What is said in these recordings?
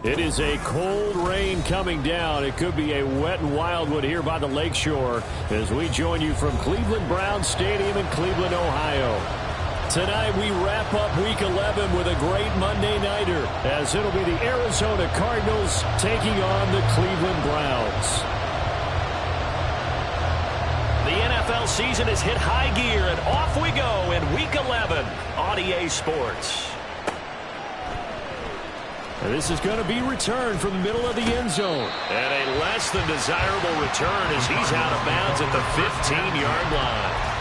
It is a cold rain coming down. It could be a wet and wild one here by the lakeshore as we join you from Cleveland Browns Stadium in Cleveland, Ohio. Tonight we wrap up Week 11 with a great Monday nighter as it'll be the Arizona Cardinals taking on the Cleveland Browns. The NFL season has hit high gear, and off we go in Week 11 on EA Sports. And this is going to be returned from the middle of the end zone. And a less than desirable return as he's out of bounds at the 15-yard line.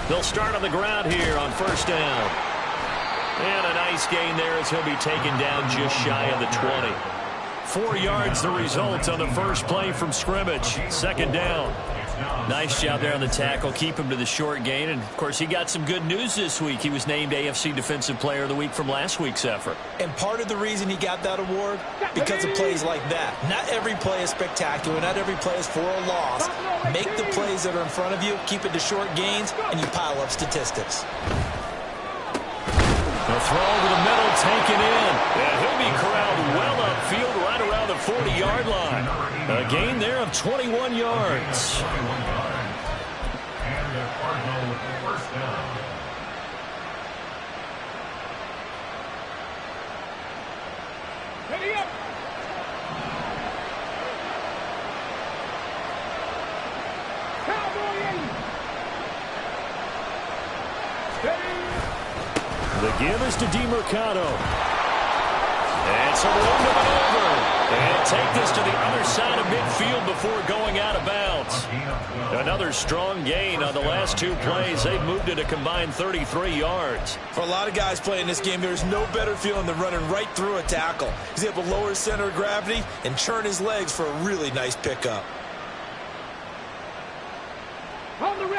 They'll start on the ground here on first down. And a nice gain there as he'll be taken down just shy of the 20. 4 yards the result on the first play from scrimmage. Second down. Nice job there on the tackle. Keep him to the short gain. And, of course, he got some good news this week. He was named AFC Defensive Player of the Week from last week's effort. And part of the reason he got that award, because of plays like that. Not every play is spectacular. Not every play is for a loss. Make the plays that are in front of you, keep it to short gains, and you pile up statistics. The throw over the middle, taken in. And he'll be corralled well upfield right around the 40-yard line. A gain there of 21 yards. And the Cardinal with the first down. Ready up. Cowboy 80. The give is to DeMercado. And some room to maneuver. And take this to the other side of midfield before going out of bounds. Another strong gain on the last 2 plays. They've moved it a combined 33 yards. For a lot of guys playing this game, there's no better feeling than running right through a tackle. He's able to lower his center of gravity and churn his legs for a really nice pickup.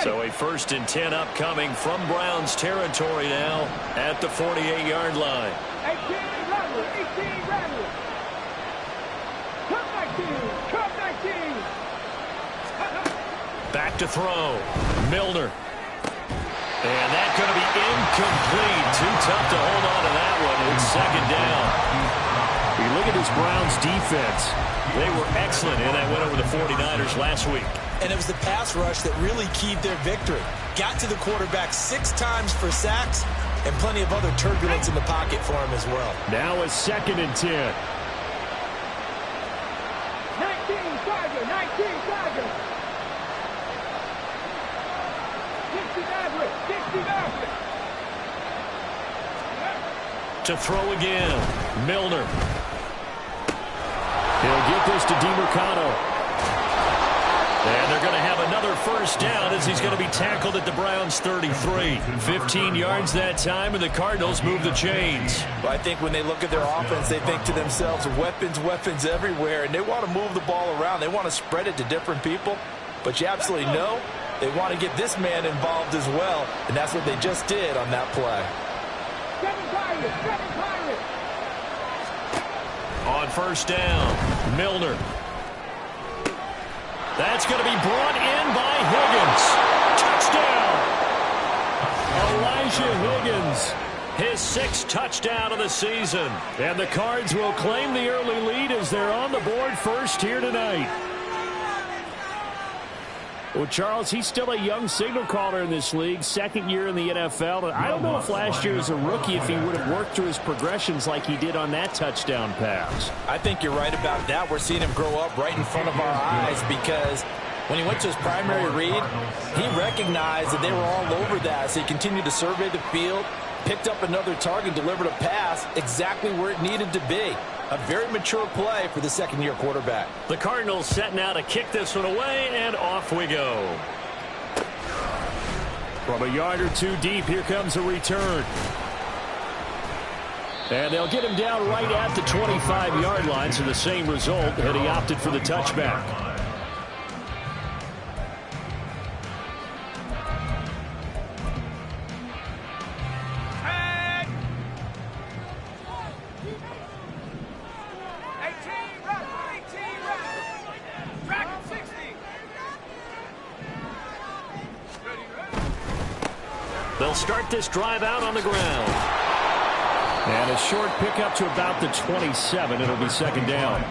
So a 1st and 10 upcoming from Browns territory now at the 48-yard line. 18 Rattler, 18 Rattler. Cut 19, cut 19. Back to throw. Milner. And that's going to be incomplete. Too tough to hold on to that one. It's second down. You look at this Browns defense. They were excellent in that win over the 49ers last week. And it was the pass rush that really keyed their victory. Got to the quarterback 6 times for sacks and plenty of other turbulence in the pocket for him as well. Now a 2nd and 10. 19 Tiger, 19 Tiger. 60 Maverick, 60 Maverick. To throw again. Milner. He'll get this to DeMercado. And they're going to have another first down as he's going to be tackled at the Browns' 33. 15 yards that time, and the Cardinals move the chains. Well, I think when they look at their offense, they think to themselves, weapons, weapons everywhere, and they want to move the ball around. They want to spread it to different people, but you absolutely know they want to get this man involved as well, and that's what they just did on that play. 7 Pirates, 7 Pirates. On first down, Milner. That's going to be brought in by Higgins. Touchdown! Elijah Higgins, his 6th touchdown of the season. And the Cards will claim the early lead as they're on the board first here tonight. Well, Charles, he's still a young signal caller in this league, 2nd year in the NFL. And I don't know if last year as a rookie if he would have worked through his progressions like he did on that touchdown pass. I think you're right about that. We're seeing him grow up right in front of our eyes because when he went to his primary read, he recognized that they were all over that. So he continued to survey the field, picked up another target, delivered a pass exactly where it needed to be. A very mature play for the 2nd-year quarterback. The Cardinals set now to kick this one away, and off we go. From a yard or 2 deep, here comes a return. And they'll get him down right at the 25-yard line, so the same result, and he opted for the touchback. They'll start this drive out on the ground. And a short pickup to about the 27. It'll be second down.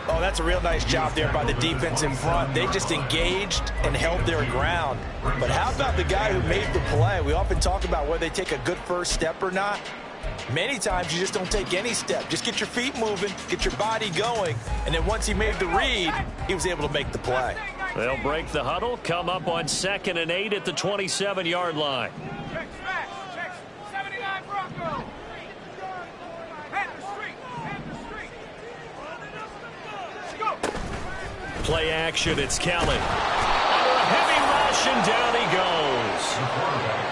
Oh, that's a real nice job there by the defense in front. They just engaged and held their ground. But how about the guy who made the play? We often talk about whether they take a good first step or not. Many times you just don't take any step. Just get your feet moving, get your body going, and then once he made the read, he was able to make the play. They'll break the huddle, come up on 2nd and 8 at the 27-yard line. Check smash. Check 79 Bronco. Head the street. Head the street. Let's go. Play action, it's Kelly. Under a heavy rush, and down he goes.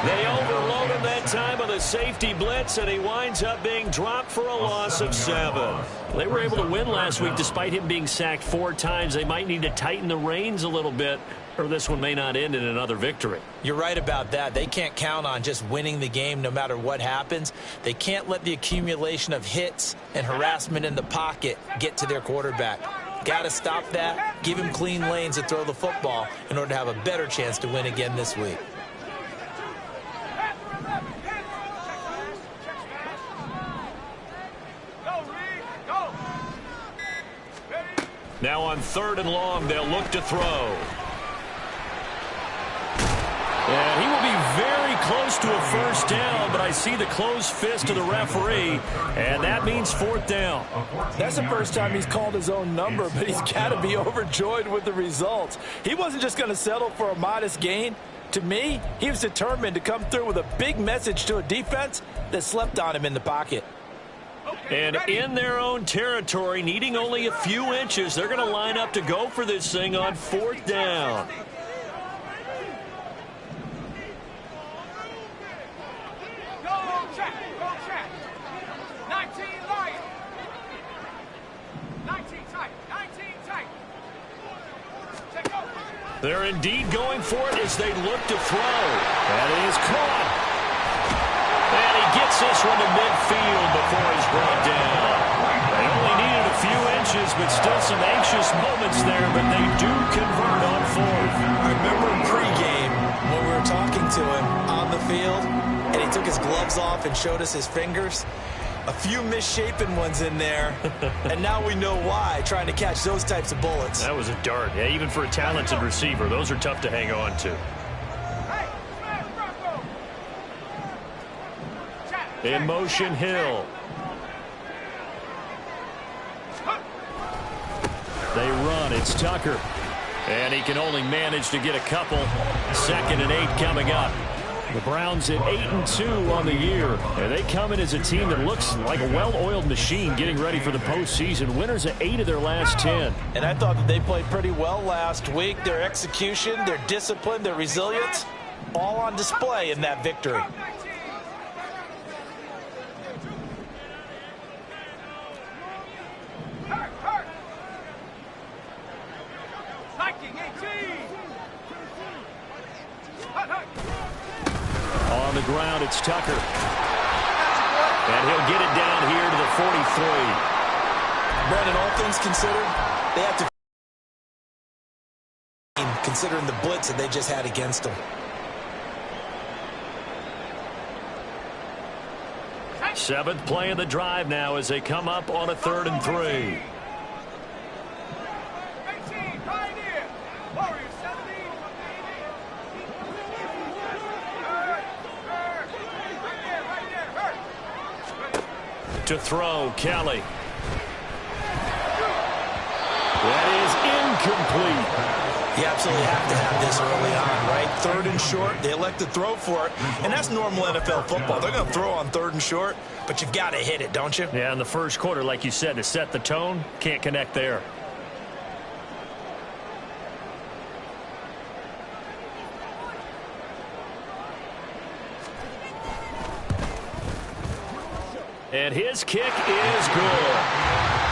They overload him that time with a safety blitz, and he winds up being dropped for a loss of 7. They were able to win last week despite him being sacked 4 times. They might need to tighten the reins a little bit, or this one may not end in another victory. You're right about that. They can't count on just winning the game no matter what happens. They can't let the accumulation of hits and harassment in the pocket get to their quarterback. Got to stop that, give him clean lanes to throw the football in order to have a better chance to win again this week. Now on 3rd and long, they'll look to throw. And he will be very close to a first down, but I see the closed fist of the referee, and that means 4th down. That's the first time he's called his own number, but he's got to be overjoyed with the results. He wasn't just going to settle for a modest gain. To me, he was determined to come through with a big message to a defense that slept on him in the pocket. And in their own territory, needing only a few inches, they're going to line up to go for this thing on 4th down. Go check. 19 Lions. 19 tight. 19 tight. Check go. They're indeed going for it as they look to throw. That is caught. And he gets this one to midfield before he's brought down. They only needed a few inches, but still some anxious moments there, but they do convert on 4th. I remember in pregame when we were talking to him on the field, and he took his gloves off and showed us his fingers. A few misshapen ones in there, and now we know why, trying to catch those types of bullets. That was a dart. Yeah, even for a talented receiver, those are tough to hang on to. In motion, Hill. They run. It's Tucker. And he can only manage to get a couple. 2nd and 8 coming up. The Browns at 8-2 on the year. And they come in as a team that looks like a well-oiled machine getting ready for the postseason. Winners at 8 of their last 10. And I thought that they played pretty well last week. Their execution, their discipline, their resilience, all on display in that victory. On the ground, it's Tucker. And he'll get it down here to the 43. Brandon, all things considered, they have to considering the blitz that they just had against them. Seventh play of the drive now as they come up on a 3rd and 3. To throw, Kelly. That is incomplete. You absolutely have to have this early on, right? 3rd and short, they elect to throw for it, and that's normal NFL football. They're going to throw on 3rd and short, but you've got to hit it, don't you? Yeah, in the first quarter, like you said, to set the tone, can't connect there. And his kick is good.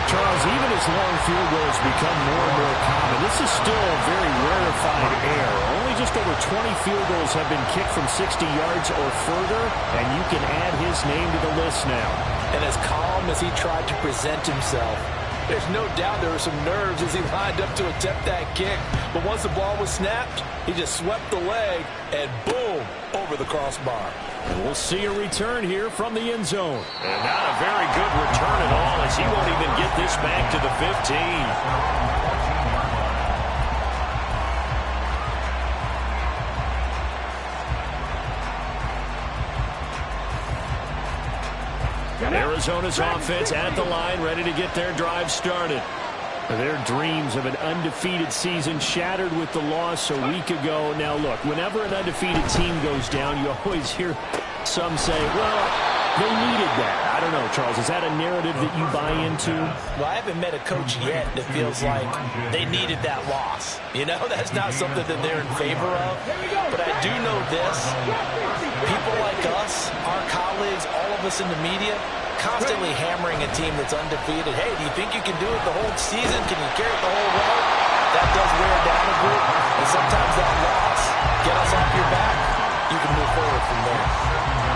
Charles, even as long field goals become more and more common, this is still a very rarefied air. Only just over 20 field goals have been kicked from 60 yards or further, and you can add his name to the list now. And as calm as he tried to present himself, there's no doubt there were some nerves as he lined up to attempt that kick. But once the ball was snapped, he just swept the leg, and boom, over the crossbar. And we'll see a return here from the end zone. And not a very good return at all, as he won't even get this back to the 15. Arizona's offense at the line, ready to get their drive started. Their dreams of an undefeated season shattered with the loss a week ago. Now, look, whenever an undefeated team goes down, you always hear some say, well, they needed that. I don't know, Charles. Is that a narrative that you buy into? Well, I haven't met a coach yet that feels like they needed that loss. You know, that's not something that they're in favor of. But I do know this. People like us, our colleagues, all of us in the media, constantly hammering a team that's undefeated. Hey, do you think you can do it the whole season? Can you carry it the whole way? That does wear down a group. And sometimes that loss, get us off your back, you can move forward from there.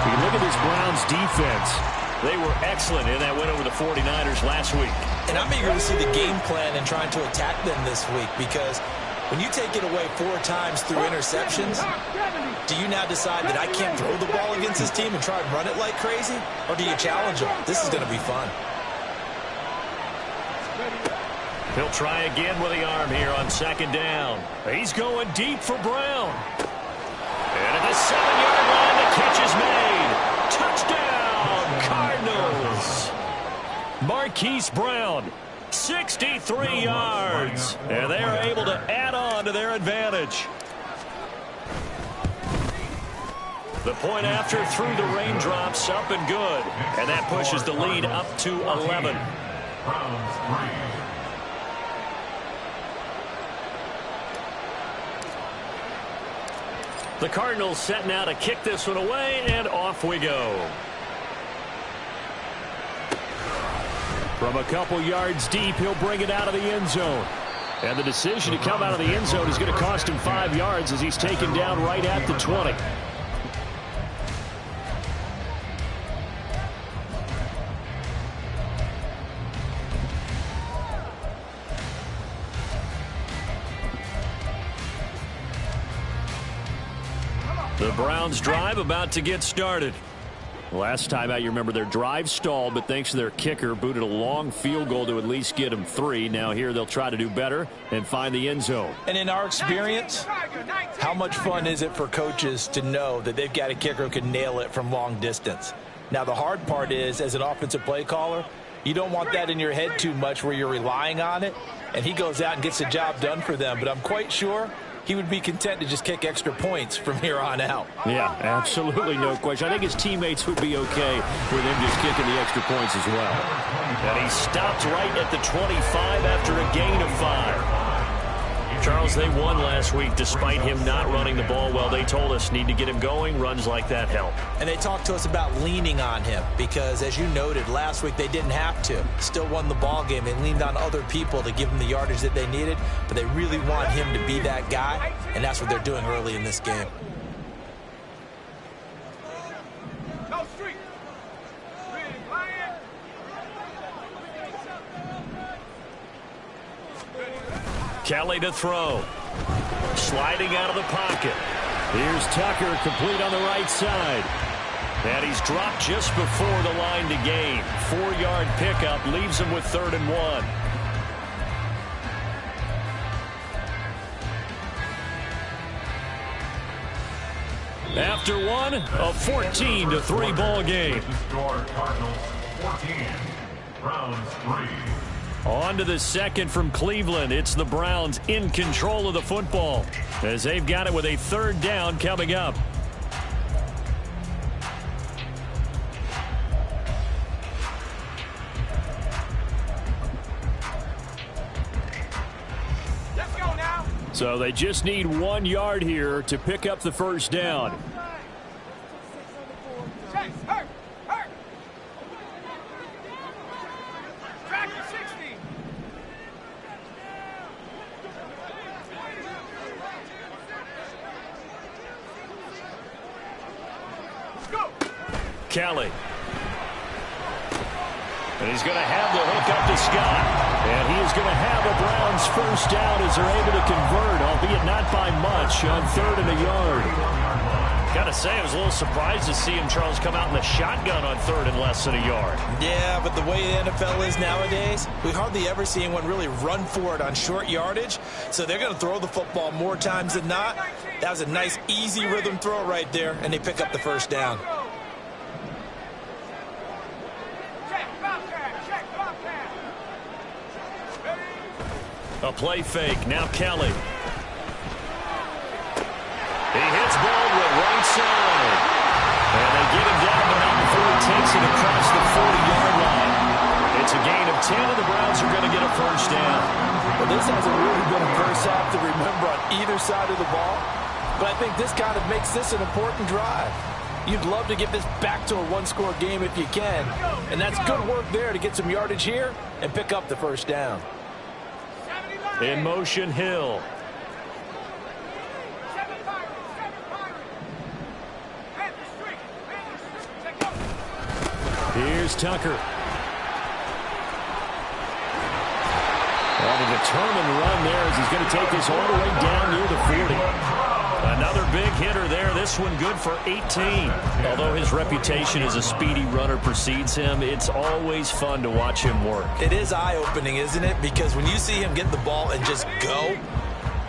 You can look at this Browns defense. They were excellent in that win over the 49ers last week. And I'm eager to see the game plan and trying to attack them this week, because when you take it away 4 times through interceptions, do you now decide that I can't throw the ball against this team and try and run it like crazy? Or do you challenge them? This is going to be fun. He'll try again with the arm here on second down. He's going deep for Brown. And at the 7-yard line, the catch is made. Touchdown, Cardinals. Marquise Brown, 63 yards. And they are able to add on to their advantage. The point after through the raindrops, up and good. And that pushes the lead up to 11. Browns 3. The Cardinals setting out to kick this one away, and off we go. From a couple yards deep, he'll bring it out of the end zone. And the decision to come out of the end zone is going to cost him 5 yards as he's taken down right at the 20. The Browns drive about to get started. Last time out, you remember their drive stalled, but thanks to their kicker, booted a long field goal to at least get them 3. Now here they'll try to do better and find the end zone. And in our experience, how much fun is it for coaches to know that they've got a kicker who can nail it from long distance? Now the hard part is, as an offensive play caller, you don't want that in your head too much where you're relying on it, and he goes out and gets the job done for them. But I'm quite sure he would be content to just kick extra points from here on out. Yeah, absolutely, no question. I think his teammates would be okay with him just kicking the extra points as well. And he stopped right at the 25 after a gain of 5. Charles, they won last week despite him not running the ball well. They told us need to get him going. Runs like that help. And they talked to us about leaning on him because, as you noted, last week they didn't have to. Still won the ball game. They leaned on other people to give them the yardage that they needed, but they really want him to be that guy, and that's what they're doing early in this game. No street. Kelly to throw. Sliding out of the pocket. Here's Tucker, complete on the right side. And he's dropped just before the line to gain. 4-yard pickup leaves him with 3rd and 1. After one, a 14-3 ball game. Score Cardinals 14. Browns 3. On to the second from Cleveland. It's the Browns in control of the football as they've got it with a 3rd down coming up. Let's go now. So they just need 1 yard here to pick up the 1st down. Chase, hurt. Track to 60. Let's go. Kelly. And he's going to have the hook up to Scott. And he is going to have a Browns 1st down as they're able to convert, albeit not by much, on 3rd and a yard. Gotta say, I was a little surprised to see him, Charles, come out in the shotgun on 3rd and less than a yard. Yeah, but the way the NFL is nowadays, we hardly ever see anyone really run for it on short yardage. So they're going to throw the football more times than not. That was a nice, easy rhythm throw right there, and they pick up the first down. A play fake. Now Kelly. He hits Baldwin right side. And they get him down to about before he takes it across the 40-yard line. It's a gain of 10, and the Browns are going to get a first down. Well, this hasn't really been a first half to remember on either side of the ball. But I think this kind of makes this an important drive. You'd love to get this back to a one-score game if you can. And that's good work there to get some yardage here and pick up the first down. In motion, Hill. Here's Tucker. And a determined run there as he's going to take this all the way down near the 40. Another big hitter there. This one good for 18. Although his reputation as a speedy runner precedes him, it's always fun to watch him work. It is eye-opening, isn't it? Because when you see him get the ball and just go,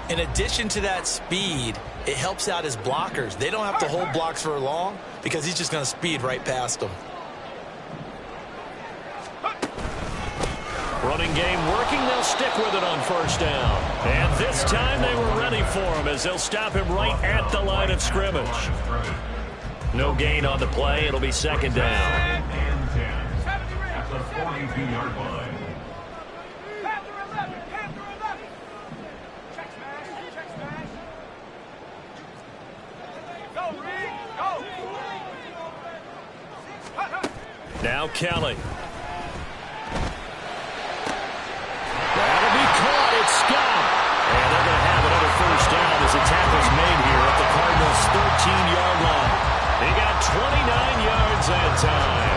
in addition to that speed, it helps out his blockers. They don't have to hold blocks for long because he's just going to speed right past them. Running game working. They'll stick with it on first down. And this time they were ready for him as they'll stop him right at the line of scrimmage. No gain on the play. It'll be second down. And 10 at the 42-yard line. Now Kelly. That'll be caught. It's Scott. And they're going to have another first down as the tackle's made here at the Cardinals' 13-yard line. They got 29 yards that time.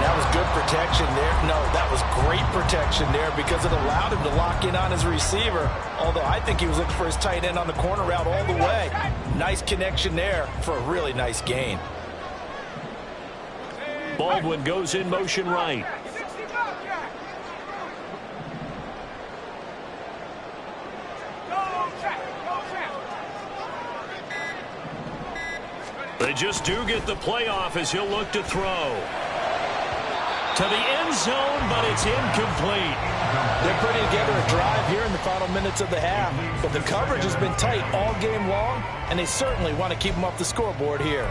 That was good protection there. No, that was great protection there because it allowed him to lock in on his receiver. Although I think he was looking for his tight end on the corner route all the way. Nice connection there for a really nice gain. Baldwin goes in motion right. They just do get the playoff as he'll look to throw. To the end zone, but it's incomplete. They're putting together a drive here in the final minutes of the half, but the coverage has been tight all game long, and they certainly want to keep them off the scoreboard here.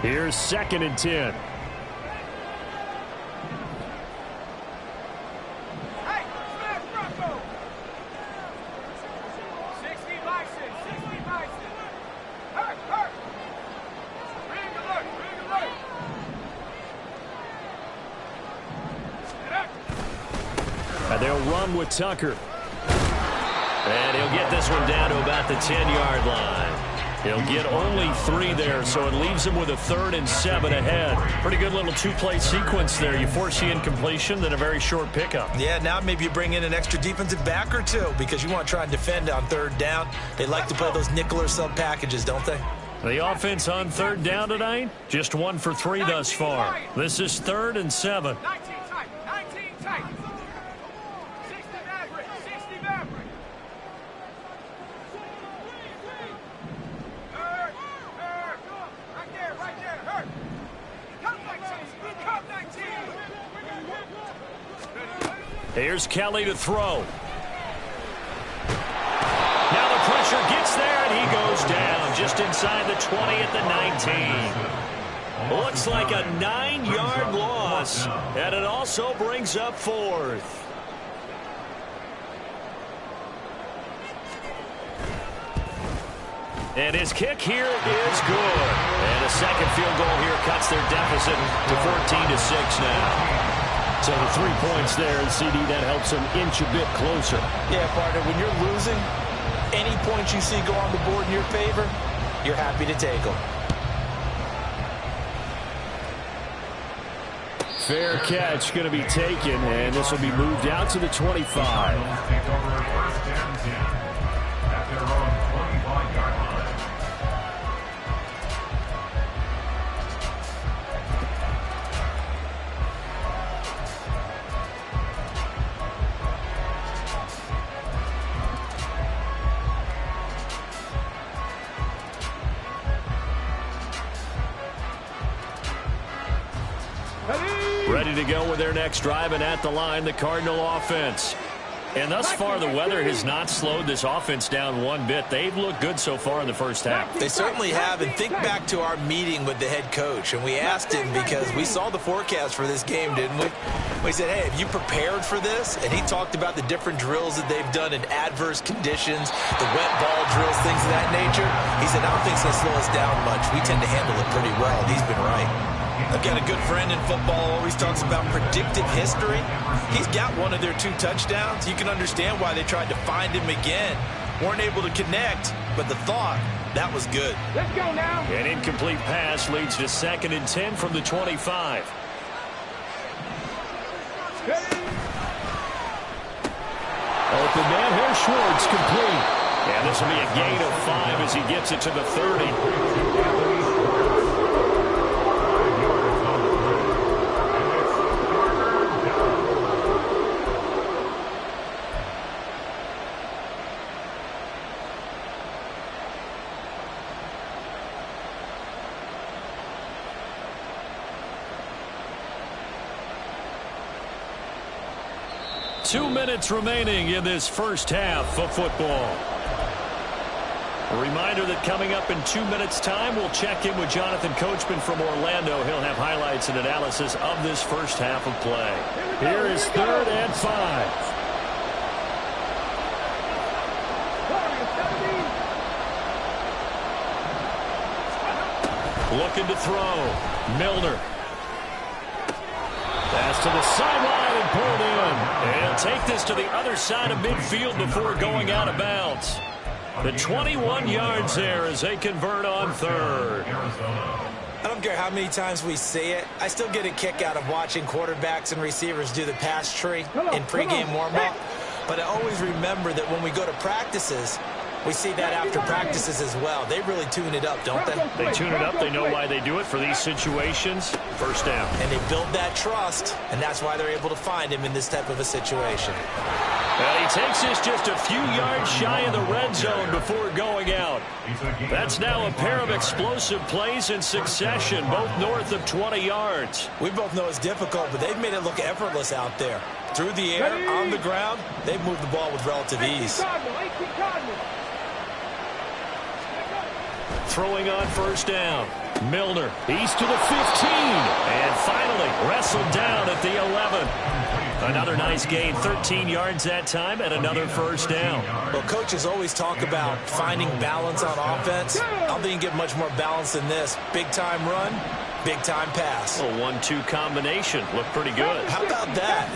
Here's 2nd and 10. And they'll run with Tucker. And he'll get this one down to about the 10-yard line. He'll get only 3 there, so it leaves him with a 3rd and 7 ahead. Pretty good little two-play sequence there. You force the incompletion, then a very short pickup. Yeah, now maybe you bring in an extra defensive back or two because you want to try and defend on 3rd down. They like to play those nickel or sub packages, don't they? The offense on 3rd down tonight, just 1 for 3 thus far. This is 3rd and 7. 19 tight. 60 Maverick. Hurt. Right there. Hurt. Come 19. Here's Kelly to throw. Now the pressure gets there, and he goes down just inside the 20 at the 19. Looks like a 9-yard loss, and it also brings up 4th. And his kick here is good. And a second field goal here cuts their deficit to 14-6 now. So the 3 points there, and CD, that helps them inch a bit closer. Yeah, partner, when you're losing, any points you see go on the board in your favor, you're happy to take them. Fair catch going to be taken, and this will be moved out to the 25. Take over first and 10 at their own 25-yard line. Ready to go with their next drive, and at the line, the Cardinal offense. And thus far, the weather has not slowed this offense down one bit. They've looked good so far in the first half. They certainly have, and think back to our meeting with the head coach, and we asked him because we saw the forecast for this game, didn't we? We said, hey, have you prepared for this? And he talked about the different drills that they've done in adverse conditions, the wet ball drills, things of that nature. He said, I don't think it's going to slow us down much. We tend to handle it pretty well, and he's been right. I've got a good friend in football, always talks about predictive history. He's got one of their 2 touchdowns. You can understand why they tried to find him again. Weren't able to connect, but the thought, that was good. Let's go now. An incomplete pass leads to 2nd and 10 from the 25. Open man here, Schwartz, complete. And this will be a gain of 5 as he gets it to the 30. 2 minutes remaining in this first half of football. A reminder that coming up in 2 minutes' time, we'll check in with Jonathan Coachman from Orlando. He'll have highlights and analysis of this first half of play. Here is 3rd and 5. Looking to throw. Milner. Pass to the sideline and pulled in. And he'll take this to the other side of midfield before going out of bounds. The 21 yards there as they convert on 3rd. I don't care how many times we see it. I still get a kick out of watching quarterbacks and receivers do the pass tree in pregame warm-up. But I always remember that when we go to practices, we see that after practices as well. They really tune it up, don't they? They tune it up. They know why they do it for these situations. First down. And they build that trust, and that's why they're able to find him in this type of a situation. And he takes this just a few yards shy of the red zone before going out. That's now a pair of explosive plays in succession, both north of 20 yards. We both know it's difficult, but they've made it look effortless out there. Through the air, on the ground, they've moved the ball with relative ease. Throwing on first down. Milner. He's to the 15. And finally wrestled down at the 11. Another nice gain, 13 yards that time, and another first down. Well, coaches always talk about finding balance on offense. I don't think you can get much more balance than this. Big-time run, big-time pass. A 1-2 combination. Looked pretty good. How about that?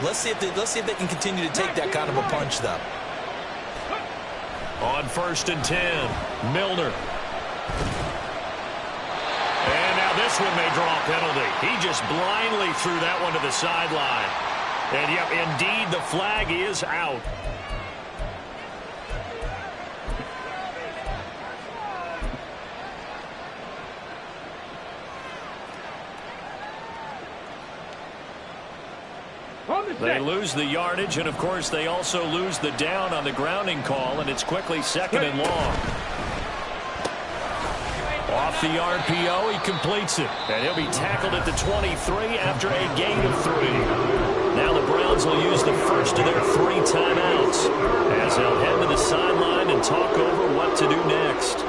Let's see if they can continue to take that kind of a punch, though. On 1st and 10, Milner. And now this one may draw a penalty. He just blindly threw that one to the sideline. And, yep, indeed, the flag is out. They lose the yardage, and, of course, they also lose the down on the grounding call, and it's quickly 2nd and long. Off the RPO, he completes it. And he'll be tackled at the 23 after a gain of 3. Now the Browns will use the first of their 3 timeouts as they'll head to the sideline and talk over what to do next.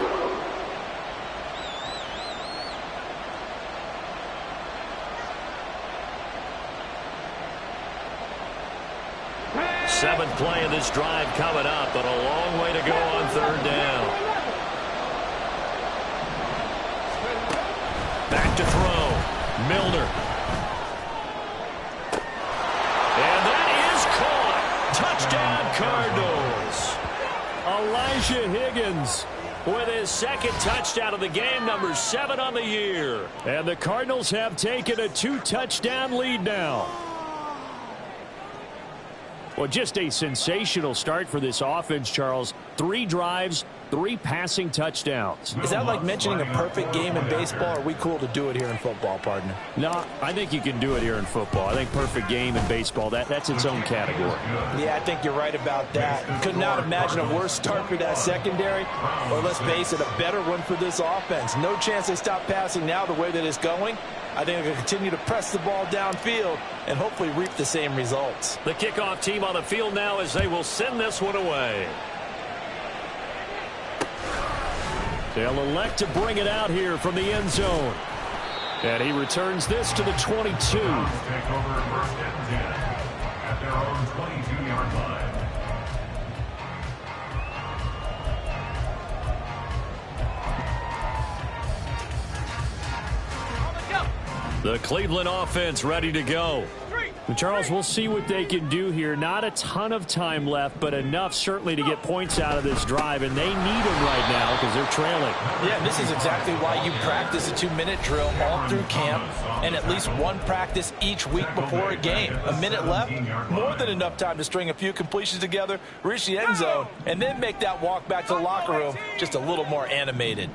Seventh play of this drive coming up, but a long way to go on 3rd down. Back to throw. Milner. And that is caught. Touchdown, Cardinals. Elijah Higgins with his second touchdown of the game, number 7 on the year. And the Cardinals have taken a 2-touchdown lead now. Well, just a sensational start for this offense, Charles. 3 drives, 3 passing touchdowns. Is that like mentioning a perfect game in baseball, or are we cool to do it here in football, partner? No, I think you can do it here in football. I think perfect game in baseball, that's its own category. Yeah, I think you're right about that. Could not imagine a worse start for that secondary, or let's face it, a better one for this offense. No chance they stop passing now the way that it's going. I think they're going to continue to press the ball downfield and hopefully reap the same results. The kickoff team on the field now as they will send this one away. They'll elect to bring it out here from the end zone. And he returns this to the 22. Take over first and 10 at their own 22-yard line. The Cleveland offense ready to go. Charles, we'll see what they can do here. Not a ton of time left, but enough certainly to get points out of this drive, and they need them right now because they're trailing. Yeah, this is exactly why you practice a 2-minute drill all through camp and at least one practice each week before a game. A minute left, more than enough time to string a few completions together, reach the end zone, and then make that walk back to the locker room just a little more animated.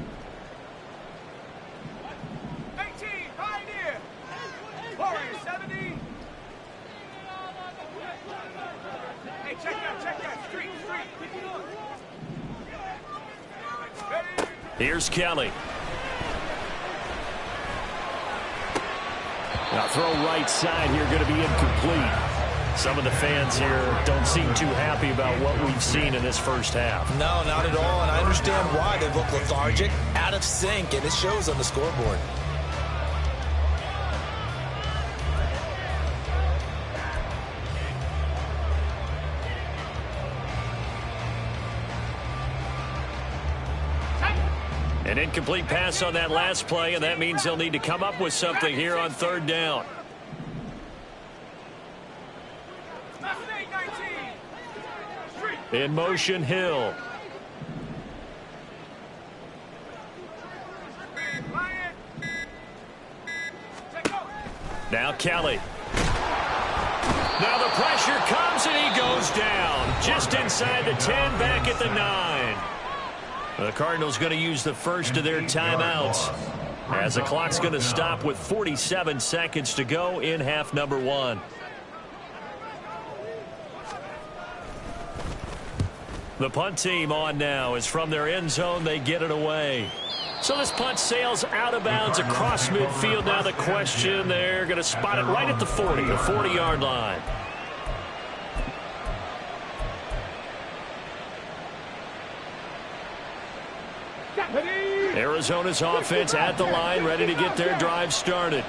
18, Pioneer. Warriors, 70. Hey, check that. Street. Here's Kelly. Now throw right side here, going to be incomplete. Some of the fans here don't seem too happy about what we've seen in this first half. No, not at all, and I understand why. They look lethargic, out of sync, and it shows on the scoreboard. An incomplete pass on that last play, and that means they'll need to come up with something here on 3rd down. In motion, Hill. Now Kelly. Now the pressure comes, and he goes down. Just inside the 10, back at the 9. The Cardinals going to use the first of their timeouts as the clock's going to stop with 47 seconds to go in half number 1. The punt team on now is from their end zone. They get it away. So this punt sails out of bounds across midfield. Now the question, they're going to spot it right at the 40, the 40-yard line. Arizona's offense at the line, ready to get their drive started.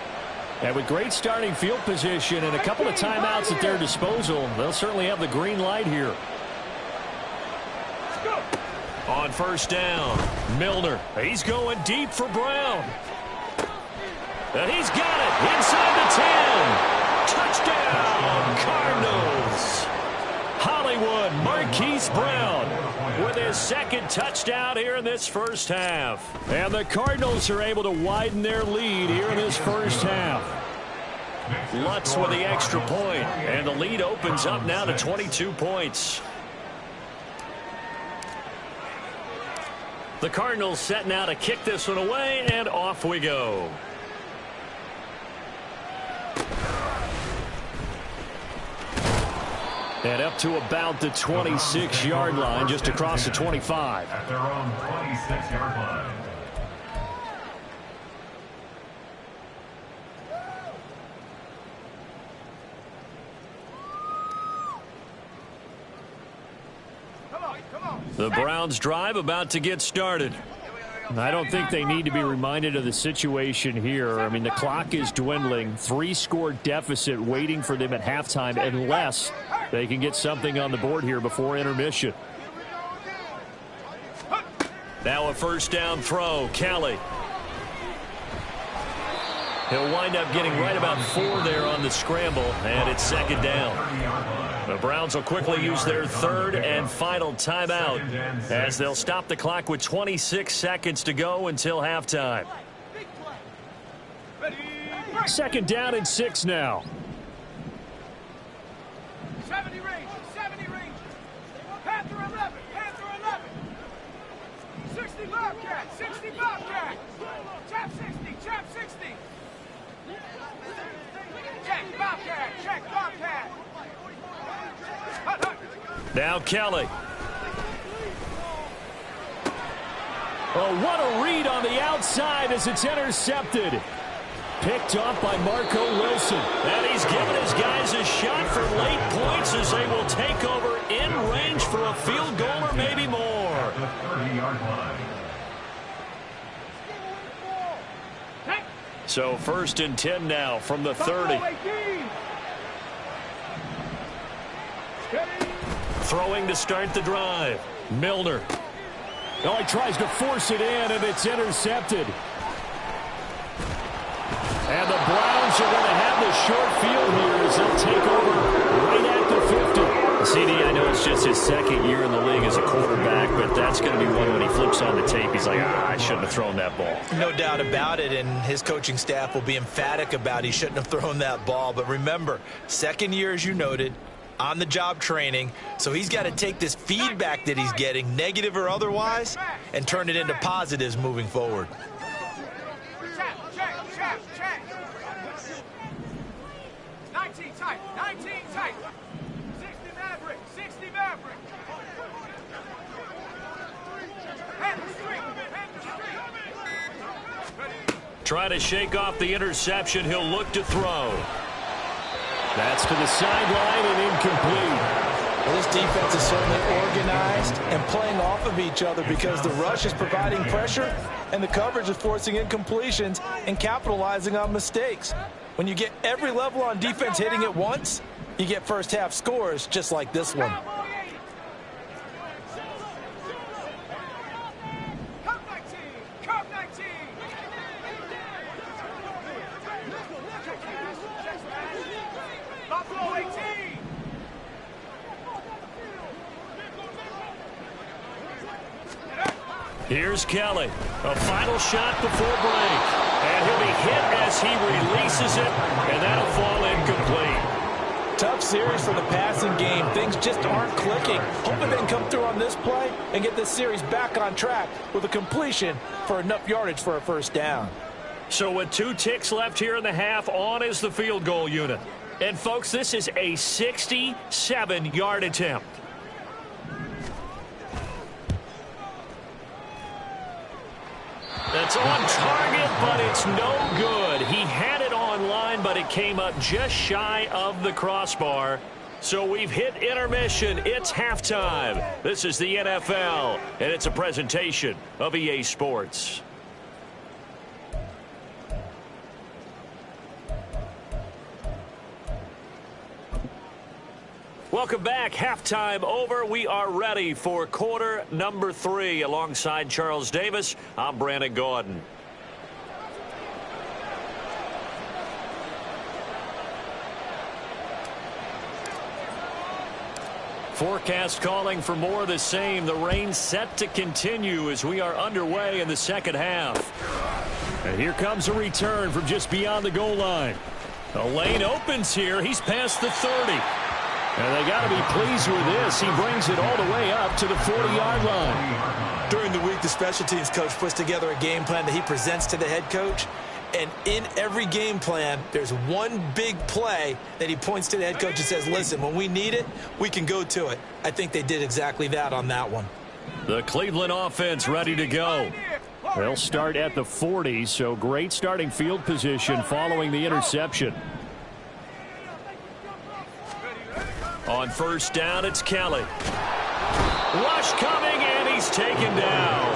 And with great starting field position and a couple of timeouts at their disposal, they'll certainly have the green light here. On 1st down, Milner. He's going deep for Brown. And he's got it inside the 10. Touchdown, Cardinals. Hollywood Marquise Brown with his second touchdown here in this first half. And the Cardinals are able to widen their lead here in this first half. Lutz with the extra point, and the lead opens up now to 22 points. The Cardinals setting out to kick this one away, and off we go. And up to about the 26-yard line, just across the 25. At their own 26-yard line. Come on. The Browns drive about to get started. I don't think they need to be reminded of the situation here. I mean, the clock is dwindling. 3-score deficit waiting for them at halftime unless they can get something on the board here before intermission. Now a 1st down throw. Kelly. He'll wind up getting right about 4 there on the scramble, and it's second down. The Browns will quickly use their third and final timeout as they'll stop the clock with 26 seconds to go until halftime. Second down and 6 now. 70 range, 70 range. Panther 11, Panther 11. 60 Bobcat, 60 Bobcat. Chap 60, chap 60. Check Bobcat, check Bobcat. Hut, hut. Now Kelly. Oh, what a read on the outside as it's intercepted. Picked off by Marco Wilson. And he's given his guys a shot for late points as they will take over in range for a field goal or maybe more. The 30-yard line. So first and 10 now from the 30. Throwing to start the drive. Milner. Oh, he tries to force it in, and it's intercepted. And the Browns are going to have the short field here as they'll take over right at the 50. CD, I know it's just his second year in the league as a quarterback, but that's going to be one when he flips on the tape. He's like, I shouldn't have thrown that ball. No doubt about it, and his coaching staff will be emphatic about he shouldn't have thrown that ball. But remember, second year, as you noted, on-the-job training, so he's got to take this feedback that he's getting, negative or otherwise, and turn it into positives moving forward. Check. 19 tight, 19 tight. 60 Maverick, 60 Maverick. Panther Street. Trying to shake off the interception. He'll look to throw. That's to the sideline and incomplete. Well, this defense is certainly organized and playing off of each other because the rush is providing pressure and the coverage is forcing incompletions and capitalizing on mistakes. When you get every level on defense hitting at once, you get first half scores just like this one. Cup 19. Buffalo 18. Here's Kelly. A final shot before break. And he'll be hit as he releases it, and that'll fall incomplete. Tough series for the passing game. Things just aren't clicking. Hoping they can come through on this play and get this series back on track with a completion for enough yardage for a first down. So with 2 ticks left here in the half, on is the field goal unit. And, folks, this is a 67-yard attempt. That's on target, but it's no good. He had it on line, but it came up just shy of the crossbar. So we've hit intermission. It's halftime. This is the NFL, and it's a presentation of EA Sports. Welcome back. Halftime over. We are ready for quarter number 3. Alongside Charles Davis, I'm Brandon Gaudin. Forecast calling for more of the same. The rain set to continue as we are underway in the second half. And here comes a return from just beyond the goal line. The lane opens here. He's past the 30. And they got to be pleased with this. He brings it all the way up to the 40-yard line. During the week, the special teams coach puts together a game plan that he presents to the head coach. And in every game plan, there's one big play that he points to the head coach and says, listen, when we need it, we can go to it. I think they did exactly that on that one. The Cleveland offense ready to go. They'll start at the 40, so great starting field position following the interception. On first down, it's Kelly. Rush coming, and he's taken down.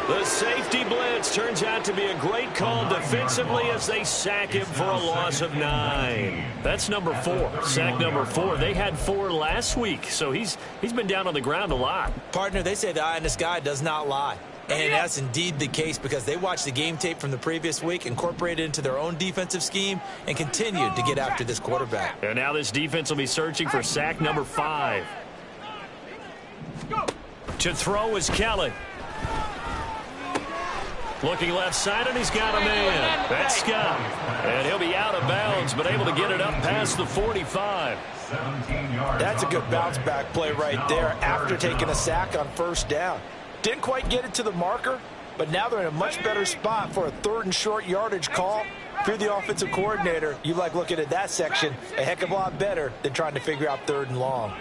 The safety blitz turns out to be a great call defensively as they sack him for a loss of 9. That's number 4. Sack number 4. They had 4 last week, so he's been down on the ground a lot. Partner, they say the eye in the sky does not lie. And that's indeed the case because they watched the game tape from the previous week, incorporated it into their own defensive scheme, and continued to get after this quarterback. And now this defense will be searching for sack number 5. To throw is Kelly. Looking left side, and he's got a man. That's Scott. And he'll be out of bounds, but able to get it up past the 45. 17 yards. That's a good bounce back play right there after taking a sack on first down. Didn't quite get it to the marker, but now they're in a much better spot for a 3rd and short yardage call. If you're the offensive coordinator, you like looking at that section a heck of a lot better than trying to figure out 3rd and long.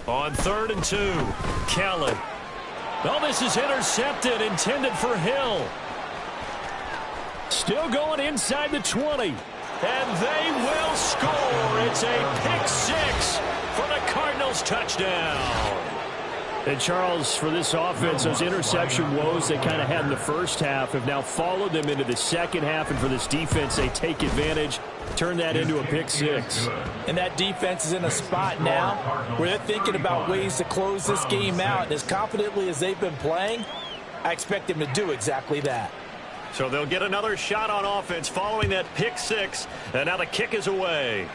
On 3rd and 2, Kelly. Oh, this is intercepted, intended for Hill. Still going inside the 20. And they will score. It's a pick 6 for the Cardinals touchdown. And Charles, for this offense, those interception woes they kind of had in the first half have now followed them into the second half. And for this defense, they take advantage, turn that into a pick 6. And that defense is in a spot now where they're thinking about ways to close this game out. And as confidently as they've been playing, I expect them to do exactly that. So they'll get another shot on offense following that pick 6. And now the kick is away.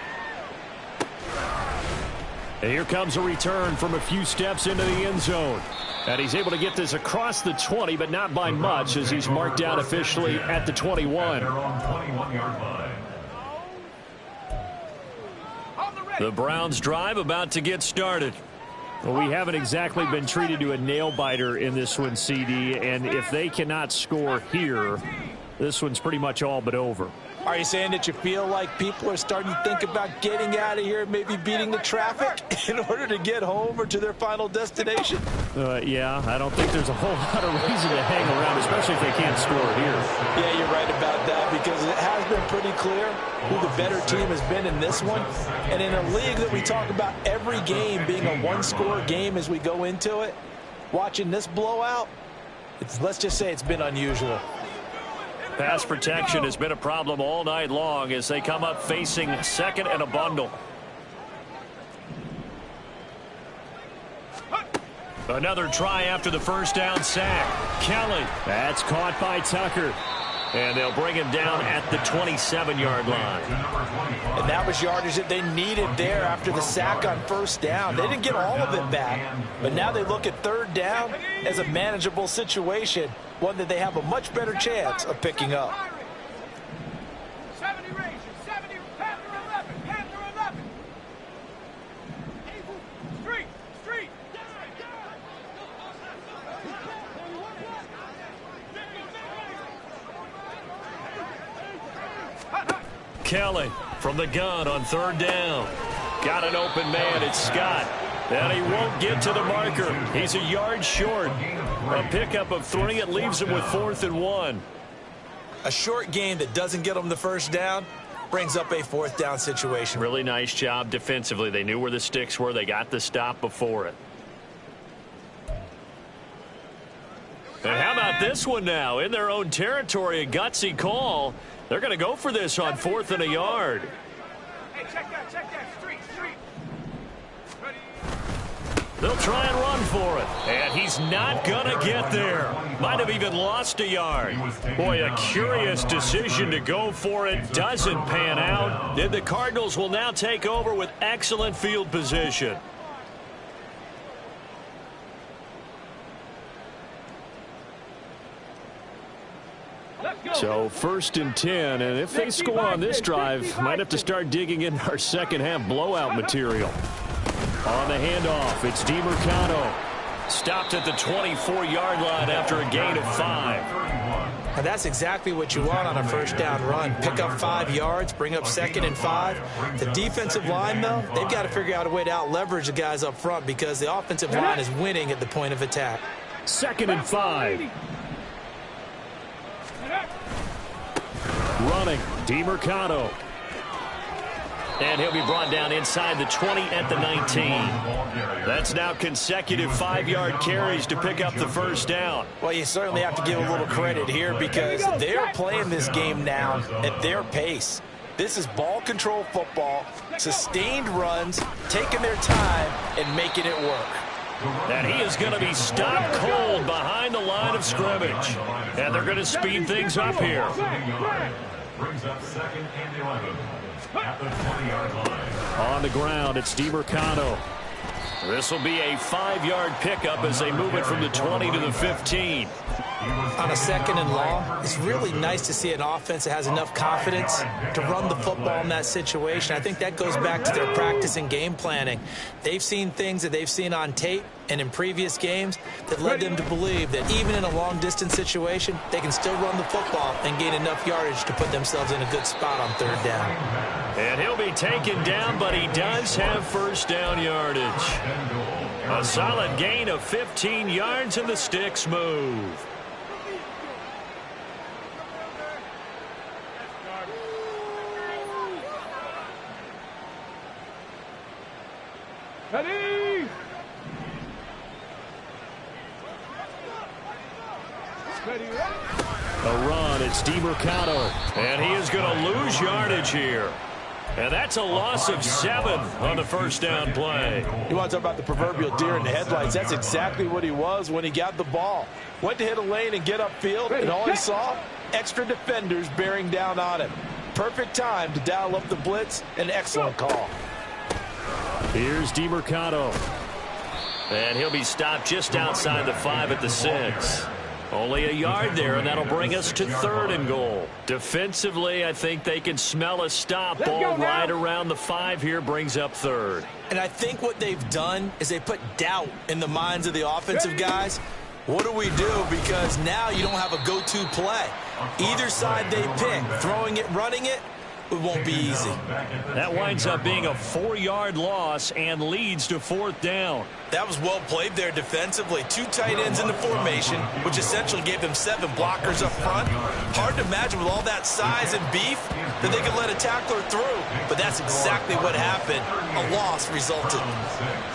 And here comes a return from a few steps into the end zone. And he's able to get this across the 20, but not by much as he's marked out officially at the 21. They're on 21-yard line. The Browns drive about to get started. Well, we haven't exactly been treated to a nail-biter in this one, CD, and if they cannot score here, this one's pretty much all but over. Are you saying that you feel like people are starting to think about getting out of here, maybe beating the traffic in order to get home or to their final destination? Yeah, I don't think there's a whole lot of reason to hang around, especially if they can't score here. Yeah, you're right about that because it has been pretty clear who the better team has been in this one. And in a league that we talk about every game being a one-score game as we go into it, watching this blowout, let's just say it's been unusual. Pass protection has been a problem all night long as they come up facing 2nd and a bundle. Another try after the first down sack. Kelly. That's caught by Tucker. And they'll bring him down at the 27-yard line. And that was yardage that they needed there after the sack on first down. They didn't get all of it back, but now they look at 3rd down as a manageable situation, one that they have a much better chance of picking up. 70 range, 70, Panther 11, Panther 11. Street. Kelly from the gun on 3rd down. Got an open man. It's Scott. And he won't get to the marker. He's a yard short. A pickup of 3. It leaves him with 4th and 1. A short game that doesn't get them the first down brings up a 4th down situation. Really nice job defensively. They knew where the sticks were. They got the stop before it. And how about this one now? In their own territory, a gutsy call. They're going to go for this on 4th and a yard. Hey, check that. Street. Ready. They'll try and run for it. And he's not going to get there. Might have even lost a yard. Boy, a curious decision to go for it. Doesn't pan out. And the Cardinals will now take over with excellent field position. So 1st and 10, and if they score on this drive, might have to start digging in our second half blowout material. On the handoff, it's DiMercado. Stopped at the 24-yard line after a gain of 5. And that's exactly what you want on a first down run. Pick up 5 yards, bring up 2nd and 5. The defensive line, though, they've got to figure out a way to out-leverage the guys up front because the offensive line is winning at the point of attack. 2nd and 5. Running, DiMercado. And he'll be brought down inside the 20 at the 19. That's now consecutive 5-yard carries to pick up the first down. Well, you certainly have to give a little credit here because they're playing this game now at their pace. This is ball control football, sustained runs, taking their time, and making it work. And he is going to be stopped cold behind the line of scrimmage. And they're going to speed things up here. Brings up 2nd and 11 at the 20-yard line. On the ground, it's DiMercado. This will be a 5-yard pickup as they move it from the 20 to the 15. On a 2nd and long, it's really nice to see an offense that has enough confidence to run the football in that situation. I think that goes back to their practice and game planning. They've seen things that they've seen on tape and in previous games that led them to believe that even in a long-distance situation, they can still run the football and gain enough yardage to put themselves in a good spot on 3rd down. And he'll be taken down, but he does have 1st down yardage. A solid gain of 15 yards, and the sticks move. Ready? A run, it's DiMercado. And he is going to lose yardage here. And that's a loss of 7 on the 1st down play. You want to talk about the proverbial deer in the headlights? That's exactly what he was when he got the ball. Went to hit a lane and get upfield, and all he saw, extra defenders bearing down on him. Perfect time to dial up the blitz. An excellent call. Here's DiMercado. And he'll be stopped just outside the 5 at the 6. Only a yard there, and that'll bring us to 3rd and goal. Defensively, I think they can smell a stop. Ball right around the 5 here brings up 3rd. And I think what they've done is they put doubt in the minds of the offensive guys. What do we do? Because now you don't have a go-to play. Either side they pick, throwing it, running it, it won't be easy. That winds up being a 4-yard loss and leads to 4th down. That was well played there defensively. 2 tight ends in the formation, which essentially gave them 7 blockers up front. Hard to imagine with all that size and beef that they could let a tackler through. But that's exactly what happened. A loss resulted.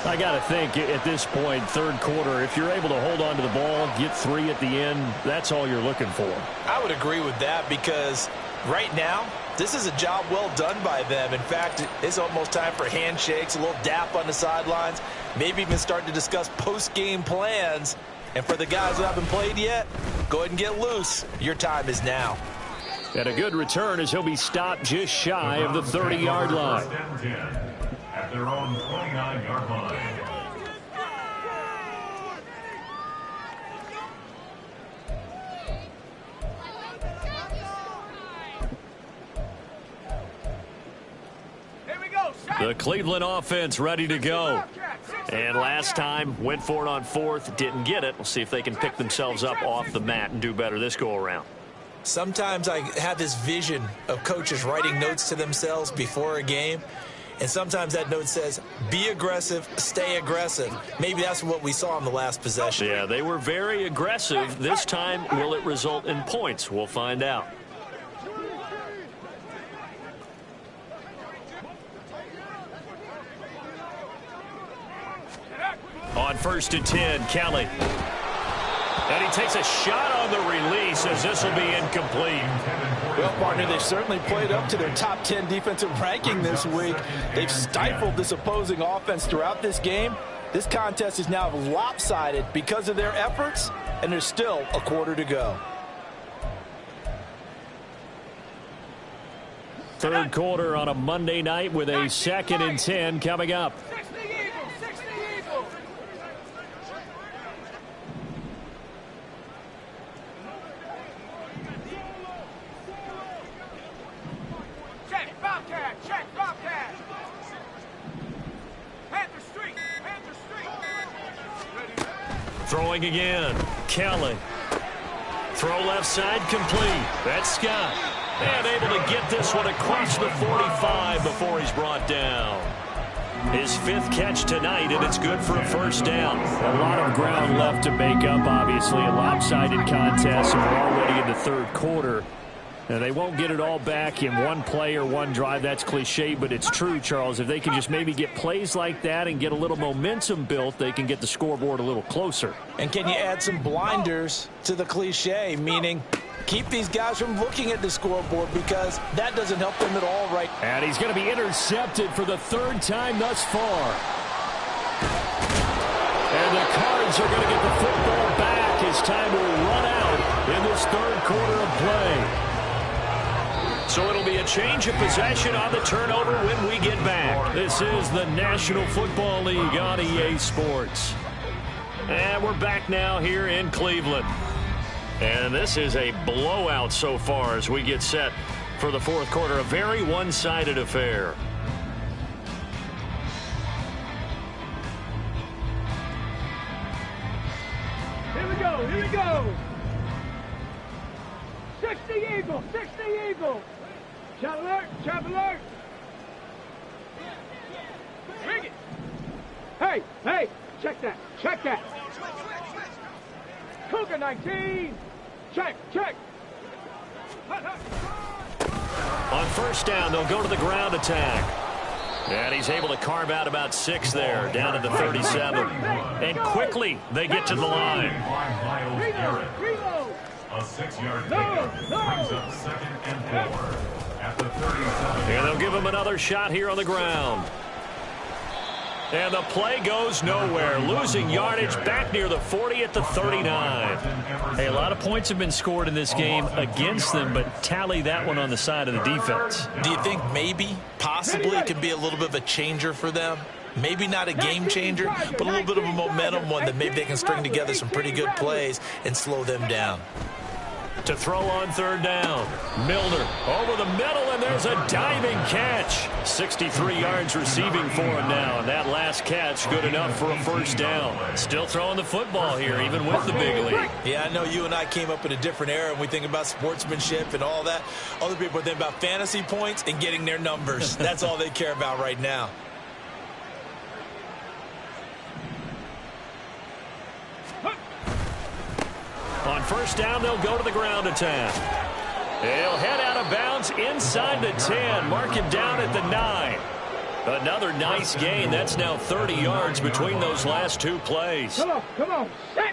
I got to think at this point, 3rd quarter, if you're able to hold on to the ball, get 3 at the end, that's all you're looking for. I would agree with that because right now, this is a job well done by them. In fact, it's almost time for handshakes, a little dap on the sidelines, maybe even start to discuss post-game plans. And for the guys who haven't played yet, go ahead and get loose. Your time is now. And a good return as he'll be stopped just shy of the 30-yard line. At their own 29-yard line. The Cleveland offense ready to go. And last time, went for it on 4th, didn't get it. We'll see if they can pick themselves up off the mat and do better this go-around. Sometimes I have this vision of coaches writing notes to themselves before a game. And sometimes that note says, be aggressive, stay aggressive. Maybe that's what we saw in the last possession. Yeah, they were very aggressive. This time, will it result in points? We'll find out. On 1st and 10, Kelly. And he takes a shot on the release as this will be incomplete. Well, partner, they've certainly played up to their top 10 defensive ranking this week. They've stifled this opposing offense throughout this game. This contest is now lopsided because of their efforts, and there's still a quarter to go. 3rd quarter on a Monday night with a 2nd and 10 coming up. Throwing again. Kelly. Throw left side complete. That's Scott. And able to get this one across the 45 before he's brought down. His 5th catch tonight, and it's good for a 1st down. A lot of ground left to make up, obviously. A lopsided contest, and we're already in the 3rd quarter. And they won't get it all back in one play or one drive. That's cliche, but it's true, Charles. If they can just maybe get plays like that and get a little momentum built, they can get the scoreboard a little closer. And can you add some blinders to the cliche, meaning keep these guys from looking at the scoreboard because that doesn't help them at all right. And he's going to be intercepted for the third time thus far. And the Cards are going to get the football back as time will run out in this third quarter of play. So it'll be a change of possession on the turnover when we get back. This is the National Football League on EA Sports. And we're back now here in Cleveland. And this is a blowout so far as we get set for the fourth quarter. A very one-sided affair. Here we go, here we go. 60 Eagles, 60 Eagles. Trap alert, trap alert. Ring it. Hey, hey, check that, check that. Cougar 19. Check, check. On first down, they'll go to the ground attack. And he's able to carve out about 6 there, down at the 37. And quickly, they get to the line. A 6-yard pickup brings up 2nd and 4 at the 37. And they'll give him another shot here on the ground. And the play goes nowhere, losing yardage back near the 40 at the 39. Hey, a lot of points have been scored in this game against them, but tally that one on the side of the defense. Do you think maybe, possibly, it can be a little bit of a changer for them? Maybe not a game changer, but a little bit of a momentum one that maybe they can string together some pretty good plays and slow them down. To throw on third down. Milner over the middle, and there's a diving catch. 63 yards receiving for him now, and that last catch good enough for a first down. Still throwing the football here, even with the big league. Yeah, I know you and I came up in a different era, and we think about sportsmanship and all that. Other people think about fantasy points and getting their numbers. That's all they care about right now. On first down, they'll go to the ground attack. He'll head out of bounds inside the 10. Mark him down at the 9. Another nice gain. That's now 30 yards between those last 2 plays. Come on, set.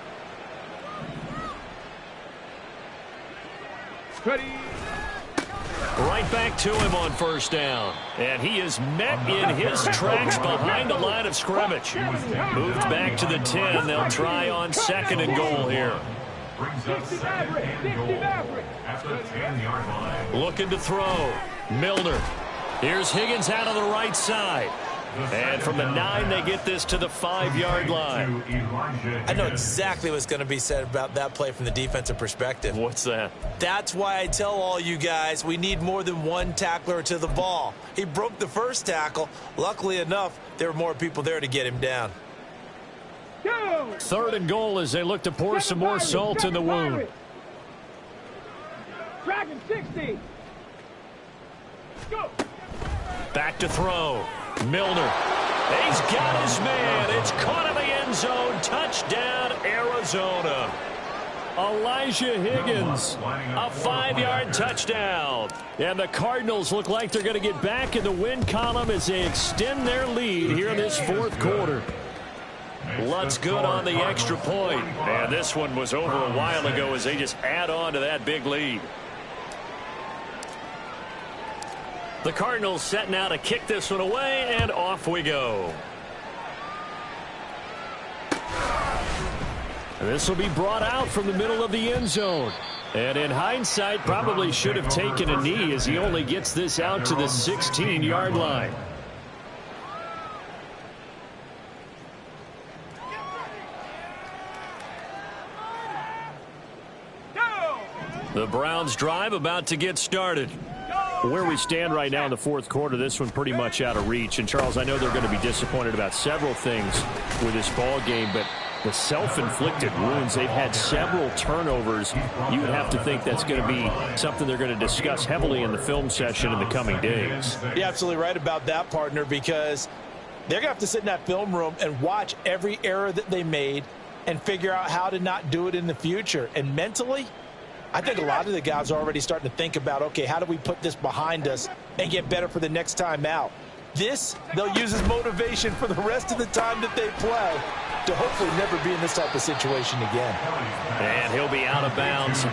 Ready. Right back to him on first down. And he is met in his tracks behind the line of scrimmage. Moved back to the 10. They'll try on 2nd and goal here. Brings up 2nd and goal at the 10-yard line. Looking to throw. Milner. Here's Higgins out of the right side. And from the 9, they get this to the 5-yard line. I know exactly what's going to be said about that play from the defensive perspective. What's that? That's why I tell all you guys we need more than one tackler to the ball. He broke the first tackle. Luckily enough, there were more people there to get him down. 3rd and goal as they look to pour some more salt in the wound. Dragon 60. Go. Back to throw. Milner. He's got his man. It's caught in the end zone. Touchdown, Arizona. Elijah Higgins. A 5-yard touchdown. And the Cardinals look like they're going to get back in the win column as they extend their lead here in this 4th quarter. Lutz good on the extra point. And this one was over a while ago as they just add on to that big lead. The Cardinals setting out to kick this one away, and off we go. This will be brought out from the middle of the end zone. And in hindsight, probably should have taken a knee as he only gets this out to the 16-yard line. The Browns drive about to get started. Where we stand right now in the 4th quarter, this one pretty much out of reach. And, Charles, I know they're going to be disappointed about several things with this ball game, but the self-inflicted wounds, they've had several turnovers. You would have to think that's going to be something they're going to discuss heavily in the film session in the coming days. You're absolutely right about that, partner, because they're going to have to sit in that film room and watch every error that they made and figure out how to not do it in the future. And mentally, I think a lot of the guys are already starting to think about, okay, how do we put this behind us and get better for the next time out? This, they'll use as motivation for the rest of the time that they play to hopefully never be in this type of situation again. And he'll be out of bounds.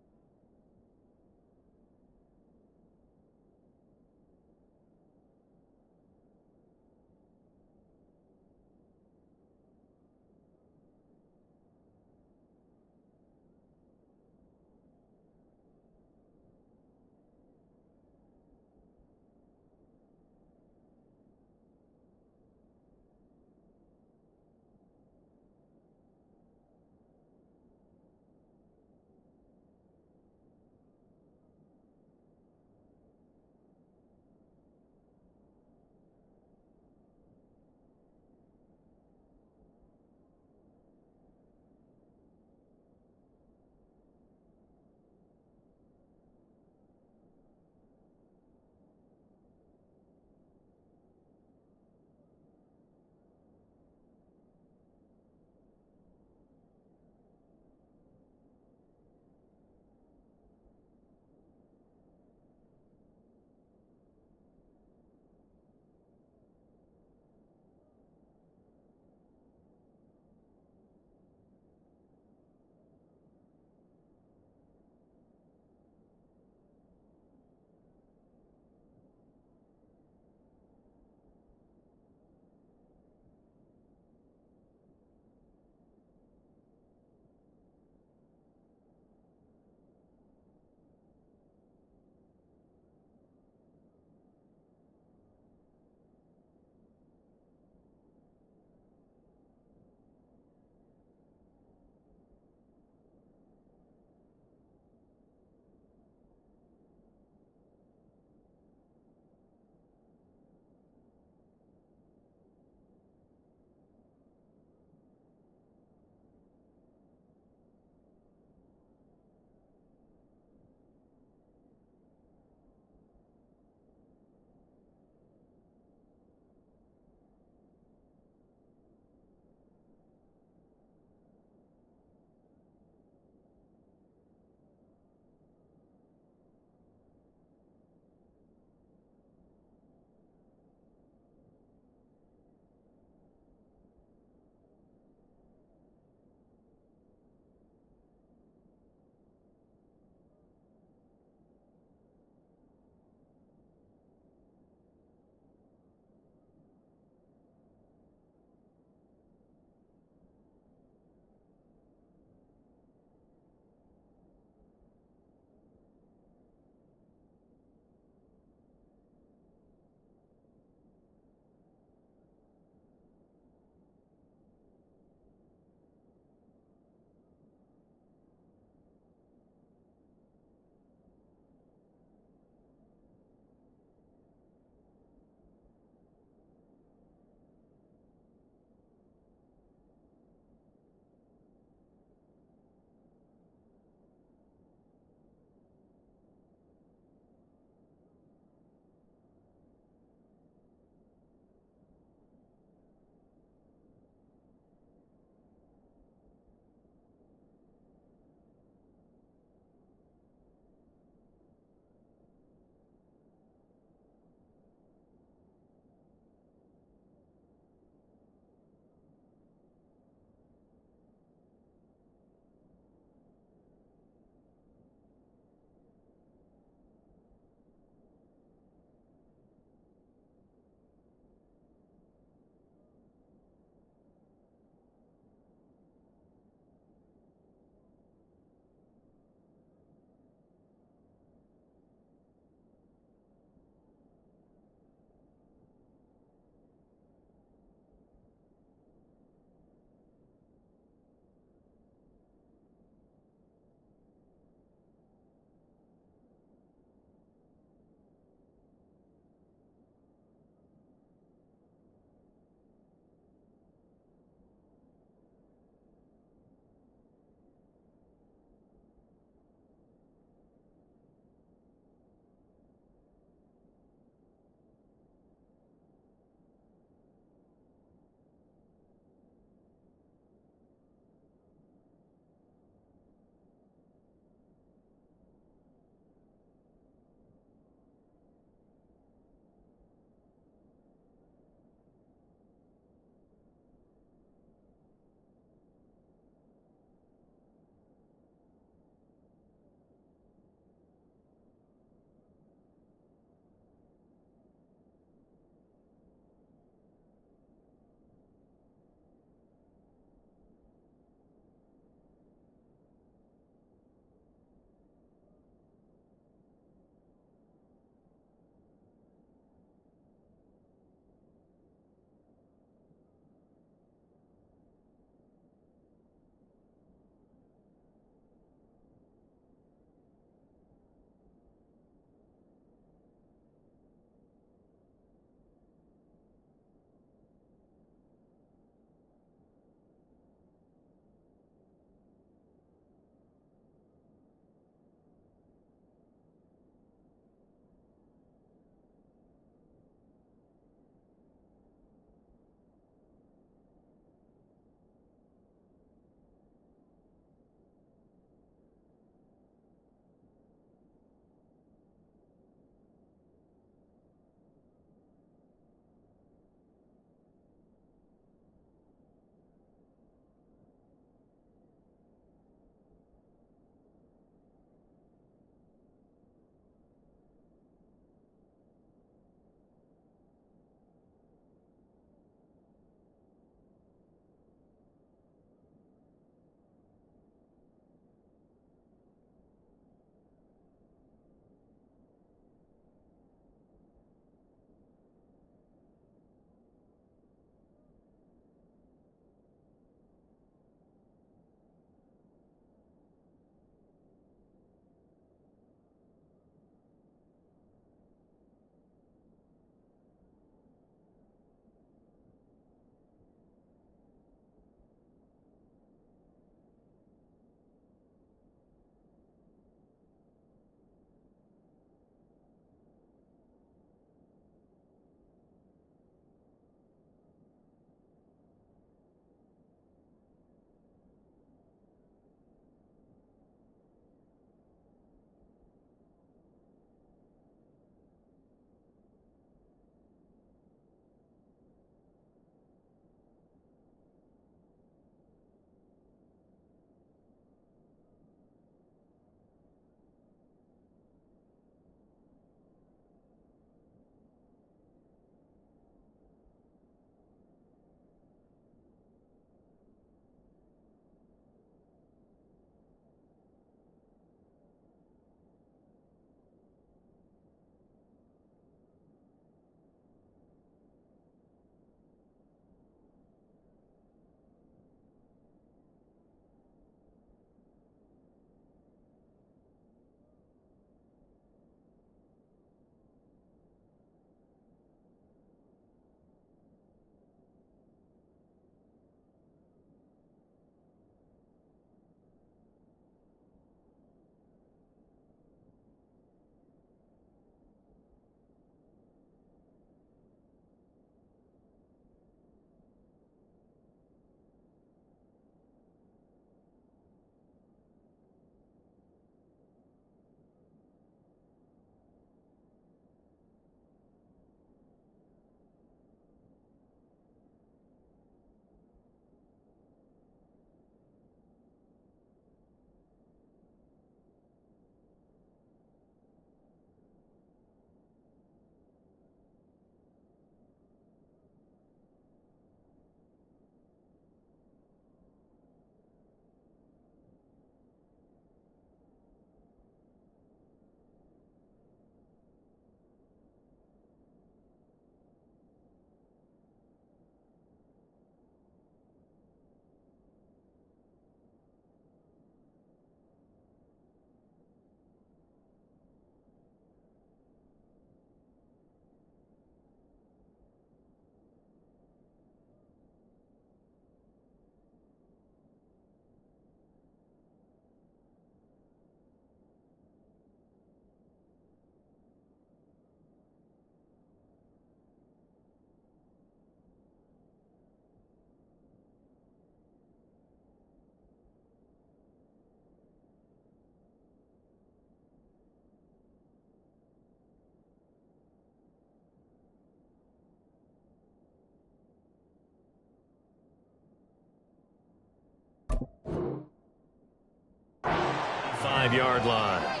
5-yard line.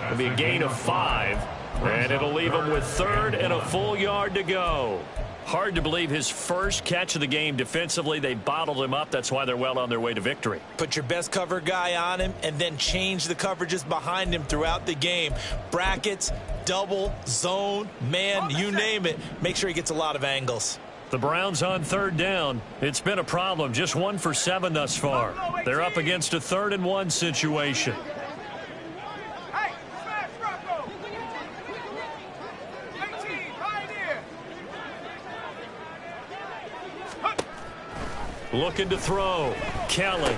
It'll be a gain of 5, and it'll leave him with 3rd and a full yard to go. Hard to believe his first catch of the game defensively. They bottled him up. That's why they're well on their way to victory. Put your best cover guy on him and then change the coverages behind him throughout the game. Brackets, double, zone, man, you name it. Make sure he gets a lot of angles. The Browns on 3rd down. It's been a problem. Just 1 for 7 thus far. They're up against a 3rd and 1 situation. Hey, smash Rocco. 18, Pioneer. Looking to throw. Kelly.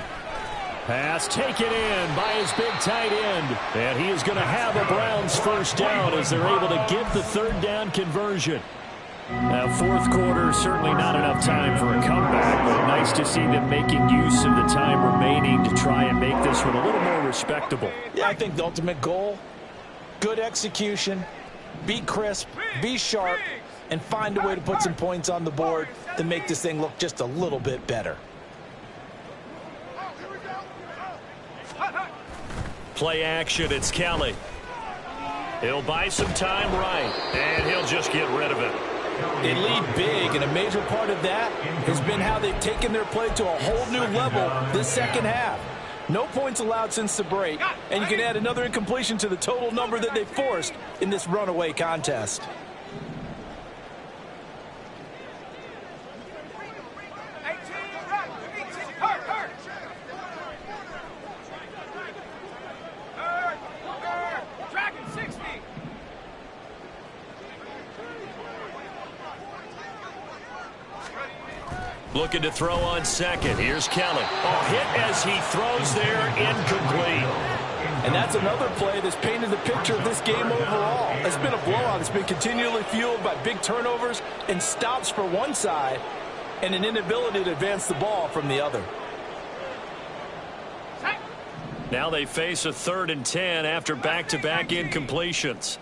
Pass taken in by his big tight end. And he is going to have a Browns first down as they're able to get the 3rd down conversion. Now, 4th quarter, certainly not enough time for a comeback, but nice to see them making use of the time remaining to try and make this one a little more respectable. Yeah, I think the ultimate goal, good execution, be crisp, be sharp, and find a way to put some points on the board to make this thing look just a little bit better. Play action, it's Kelly. He'll buy some time right, and he'll just get rid of it. They lead big, and a major part of that has been how they've taken their play to a whole new level this second half. No points allowed since the break, and you can add another incompletion to the total number that they forced in this runaway contest. Looking to throw on 2nd. Here's Kelly. Oh, hit as he throws there, incomplete. And that's another play that's painted the picture of this game overall. It's been a blowout. It's been continually fueled by big turnovers and stops for one side and an inability to advance the ball from the other. Now they face a 3rd and 10 after back-to-back incompletions.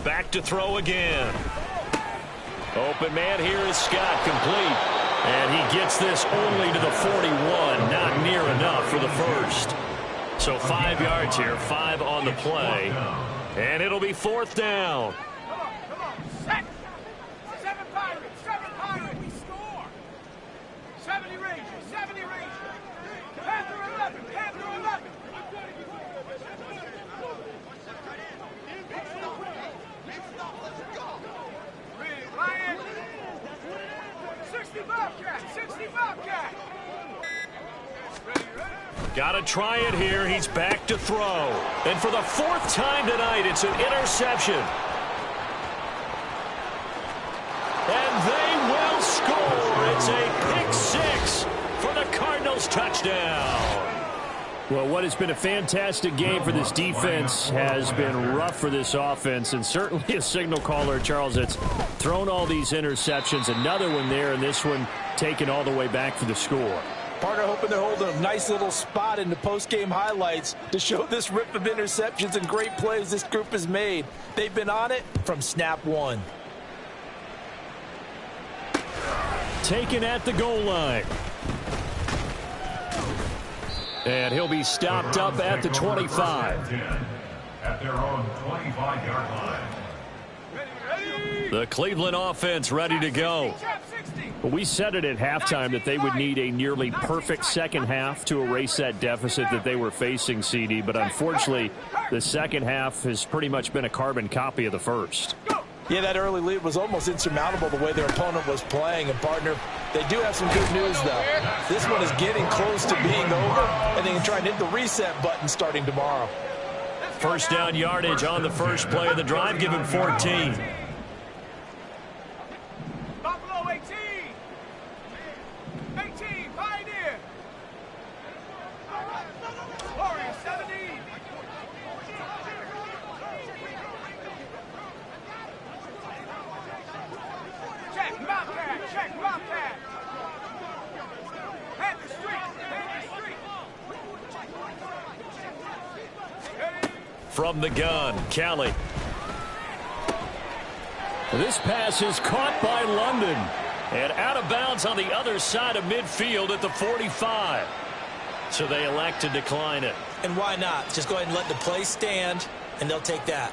Back to throw again. Open man here is Scott, complete. And he gets this only to the 41, not near enough for the first. So 5 yards here, 5 on the play. And it'll be 4th down. Come on, set. 7 Pirates, 7 Pirates. We score. 70 Rangers, 70 Rangers. Panther 11, Panther 11. Ryan. 60 Bobcat, 60 Bobcat. Ready. Got to try it here. He's back to throw. And for the 4th time tonight, it's an interception. And they will score. It's a pick 6 for the Cardinals touchdown. Well, what has been a fantastic game for this defense has been rough for this offense, and certainly a signal caller, Charles, that's thrown all these interceptions. Another one there, and this one taken all the way back for the score. Partner hoping they're holding a nice little spot in the post-game highlights to show this rip of interceptions and great plays this group has made. They've been on it from snap 1. Taken at the goal line. And he'll be stopped up at the 25. At their own 25-yard line. The Cleveland offense ready to go. Well, we said it at halftime that they would need a nearly perfect second half to erase that deficit that they were facing, CD. But unfortunately, the second half has pretty much been a carbon copy of the first. Yeah, that early lead was almost insurmountable the way their opponent was playing. And, partner, they do have some good news, though. This one is getting close to being over, and they can try and hit the reset button starting tomorrow. First down yardage on the first play of the drive, give him 14. Buffalo 18. 18, Pioneer. Warriors 17. Check Bobcat, check Bobcat. Panther Street, Panther Street. From the gun, Kelly. This pass is caught by London. And out of bounds on the other side of midfield at the 45. So they elect to decline it. And why not? Just go ahead and let the play stand, and they'll take that.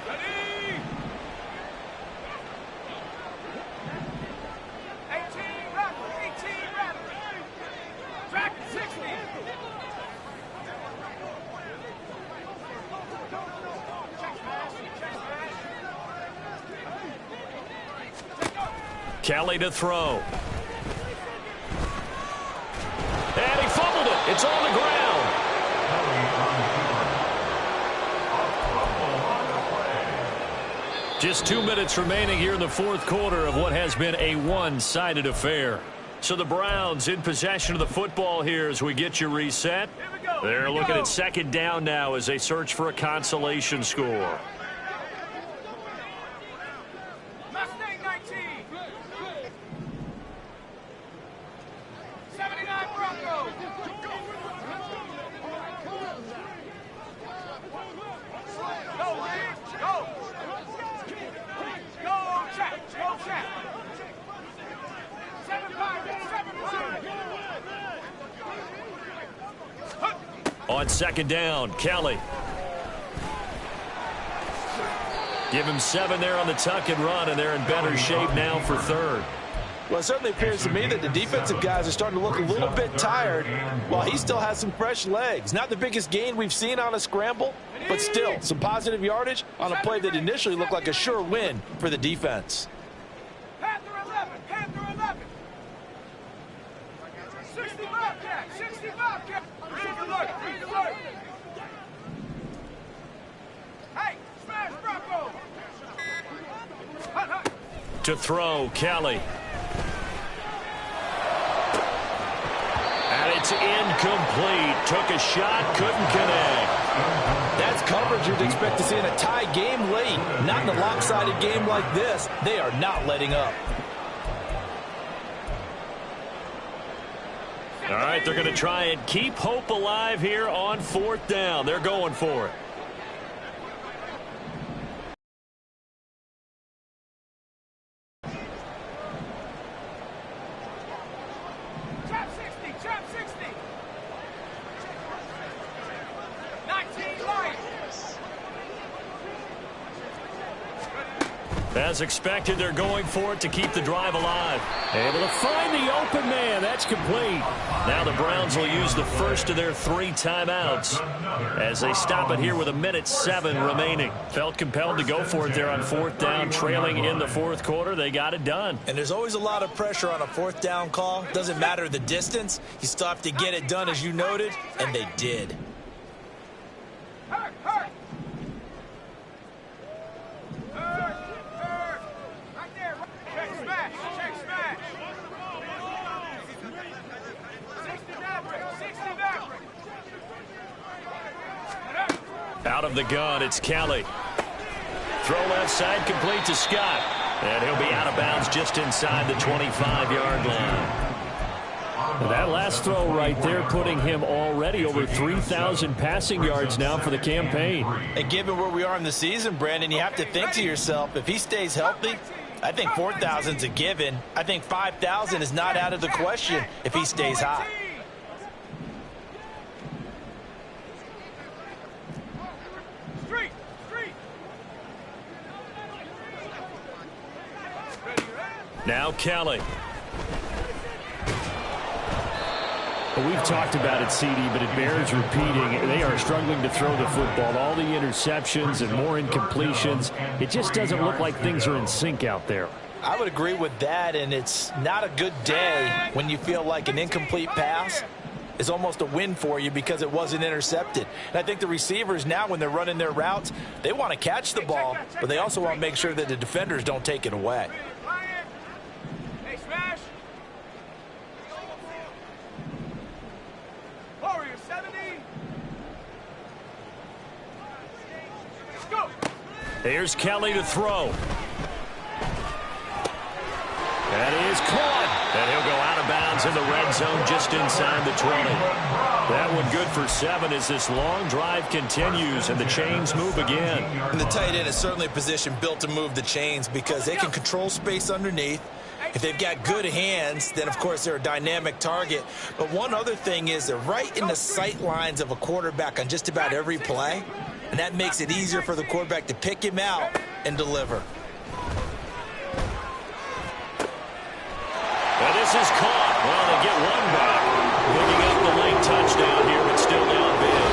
18 rather. Track 60. Kelly to throw. And he fumbled it. It's on the ground. Just 2 minutes remaining here in the fourth quarter of what has been a one-sided affair. So the Browns in possession of the football here as we get you reset. They're looking at second down now as they search for a consolation score. Mustang 19. 79 Broncos. Go, Reed. Go. Go, Chat. Go, Chat. 7-5. On second down, Kelly. Give him 7 there on the tuck and run, and they're in better shape now for third. Well, it certainly appears to me that the defensive guys are starting to look a little bit tired while he still has some fresh legs. Not the biggest gain we've seen on a scramble, but still some positive yardage on a play that initially looked like a sure win for the defense. Panther 11. Panther 11. 60 Bobcat. 60 Bobcat. Read alert. Read alert. Hey, smash Bronco. Hut, hut. To throw, Kelly. And it's incomplete. Took a shot, couldn't connect. That's coverage you'd expect to see in a tie game late. Not in a lopsided game like this. They are not letting up. All right, they're going to try and keep hope alive here on fourth down. They're going for it. Trap 60. Trap 60. 19 Lions. As expected, they're going for it to keep the drive alive. Able to find the open man. That's complete. Now the Browns will use the first of their 3 timeouts as they stop it here with 1:07 remaining. Felt compelled to go for it there on fourth down, trailing in the fourth quarter. They got it done. And there's always a lot of pressure on a fourth down call. Doesn't matter the distance. You still have to get it done, as you noted, and they did. Hurt, hurt. Hurt. Right there. Check smash. Check smash. 60 Maverick. 60 Maverick. Out of the gun, it's Kelly. Throw left side, complete to Scott. And he'll be out of bounds just inside the 25-yard line. That last throw right there putting him already over 3,000 passing yards now for the campaign. And given where we are in the season, Brandon, you have to think to yourself, if he stays healthy, I think 4,000's a given. I think 5,000 is not out of the question if he stays hot. Street. Street. Now Kelly. We've talked about it, CD, but it bears repeating. They are struggling to throw the football. All the interceptions and more incompletions. It just doesn't look like things are in sync out there. I would agree with that, and it's not a good day when you feel like an incomplete pass is almost a win for you because it wasn't intercepted. And I think the receivers now, when they're running their routes, they want to catch the ball, but they also want to make sure that the defenders don't take it away. Hey, smash. Warrior 70. Let's go. Here's Kelly to throw. That is caught. And he'll go out of bounds Browns in the red zone just inside the 20. That one good for 7 as this long drive continues and the chains move again. And the tight end is certainly a position built to move the chains because they can control space underneath. If they've got good hands, then, of course, they're a dynamic target. But one other thing is they're right in the sight lines of a quarterback on just about every play, and that makes it easier for the quarterback to pick him out and deliver. And this is caught. Well, they get one back. Picking up the late touchdown here, but still down big.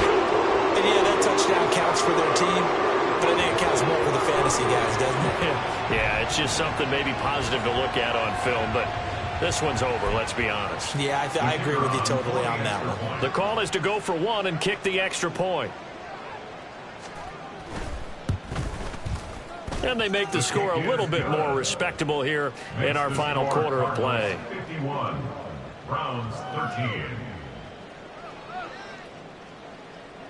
And, yeah, that touchdown counts for their team, but I think it counts more for the fantasy guys, doesn't it? Yeah, it's just something maybe positive to look at on film, but this one's over, let's be honest. Yeah, I agree with you totally on that one. The call is to go for 1 and kick the extra point. And they make the score a little bit more respectable here in our final quarter of play. 51, Browns 13.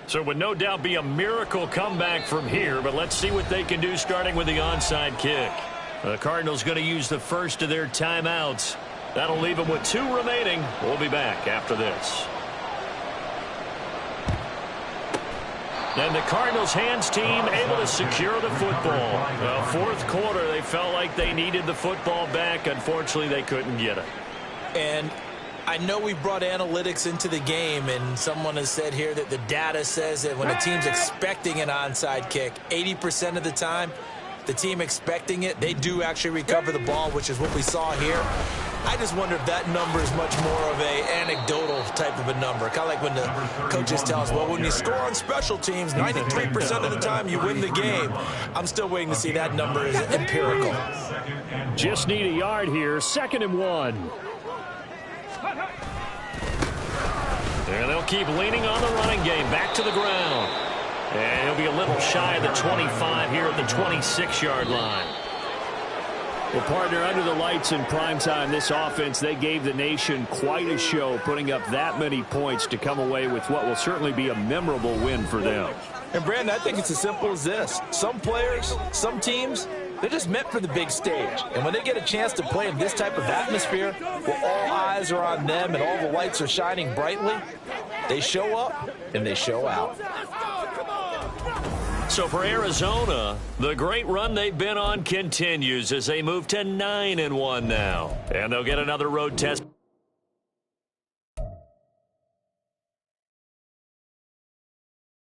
So it would no doubt be a miracle comeback from here, but let's see what they can do starting with the onside kick. The Cardinals going to use the first of their timeouts. That'll leave them with 2 remaining. We'll be back after this. And the Cardinals hands team able to secure the football. Well, fourth quarter, they felt like they needed the football back. Unfortunately, they couldn't get it. And I know we brought analytics into the game, and someone has said here that the data says that when a team's expecting an onside kick, 80% of the time, the team expecting it, they do actually recover the ball, which is what we saw here. I just wonder if that number is much more of a anecdotal type of a number. Kind of like when the coaches tell us, well, when you score on special teams, 93% of the time you win the game. I'm still waiting to see that number is empirical. Just need a yard here. 2nd and 1. And they'll keep leaning on the running game. Back to the ground. And he'll be a little shy of the 25 here at the 26-yard line. Well, partner, under the lights in primetime, this offense, they gave the nation quite a show, putting up that many points to come away with what will certainly be a memorable win for them. And, Brandon, I think it's as simple as this. Some players, some teams, they're just meant for the big stage. And when they get a chance to play in this type of atmosphere, where all eyes are on them and all the lights are shining brightly, they show up and they show out. So for Arizona, the great run they've been on continues as they move to 9-1 now. And they'll get another road test.